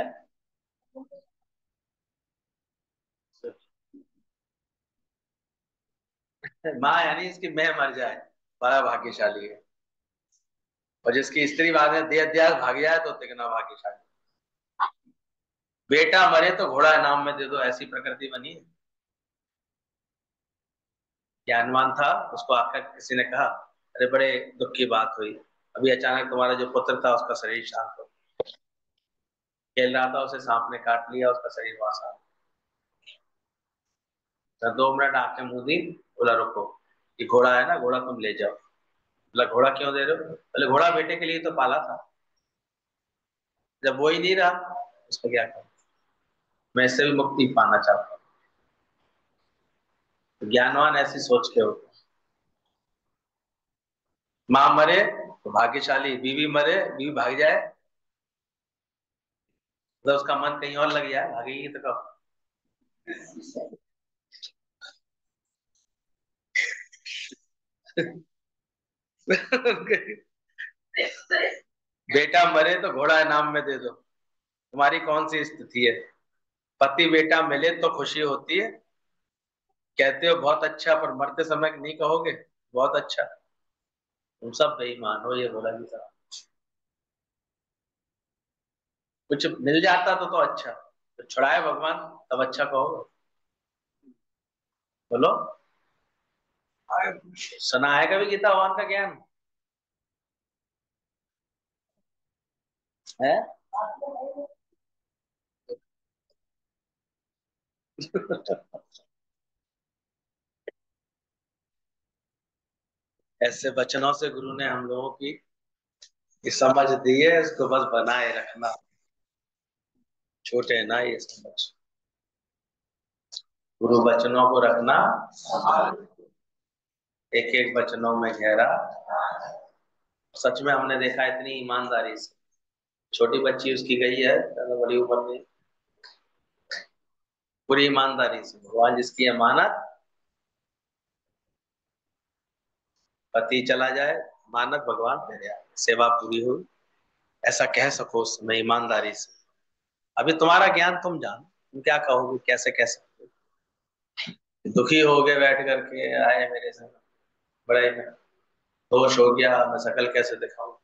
[SPEAKER 1] माँ यानी इसकी मैं मर जाए, बड़ा भाग्यशाली है। और जिसकी स्त्री बाद में देह त्याग भाग जाए तो तिगना भाग्यशाली। बेटा मरे तो घोड़ा इनाम में दे दो, ऐसी प्रकृति बनी है। ज्ञानवान था, उसको आकर किसी ने कहा, अरे बड़े दुख की बात हुई, अभी अचानक तुम्हारा जो पुत्र था उसका शरीर शांत हो, खेल रहा था, उसे सांप ने काट लिया, उसका शरीर वहां शांत। तो 2 मिनट आंखें मूंदी, बोला रुको, ये घोड़ा है ना, घोड़ा तुम ले जाओ। बोला घोड़ा क्यों दे रहे हो? बोले घोड़ा बेटे के लिए तो पाला था, जब वो ही नहीं रहा उसको क्या करूं, मैं इससे भी मुक्ति पाना चाहता हूँ। तो ज्ञानवान ऐसी सोच के होते हैं। माँ मरे तो भाग्यशाली, बीवी मरे, बीवी भाग जाए तो उसका मन कहीं और लग जाए, भागेगी तो कब? बेटा मरे तो घोड़ा इनाम में दे दो, तुम्हारी कौन सी स्थिति है? पति बेटा मिले तो खुशी होती है, कहते हो बहुत अच्छा, पर मरते समय नहीं कहोगे बहुत अच्छा। तुम सब बेईमान हो, ये बोला नहीं था। कुछ मिल जाता तो अच्छा, तो छुड़ाए भगवान, तब अच्छा कहो। बोलो, सुना है कभी गीता भगवान का ज्ञान? है? ऐसे वचनों से गुरु ने हम लोगों की ये समझ दी है, इसको बस बनाए रखना, छोटे ना ये समझ। गुरु वचनों को रखना, एक एक वचनों में गहरा। सच में हमने देखा इतनी ईमानदारी से, छोटी बच्ची उसकी गई है, ज्यादा बड़ी उम्र में, पूरी ईमानदारी से भगवान जिसकी अमानत, पति चला जाए, मानक भगवान तेरे आगे, सेवा पूरी हुई, ऐसा कह सको उस समय ईमानदारी से। अभी तुम्हारा ज्ञान तुम जानो, तुम क्या कहोगे, कैसे कह सकते हो। दुखी हो गए बैठ करके, आए मेरे से, बड़े में होश हो गया, मैं शकल कैसे दिखाऊं।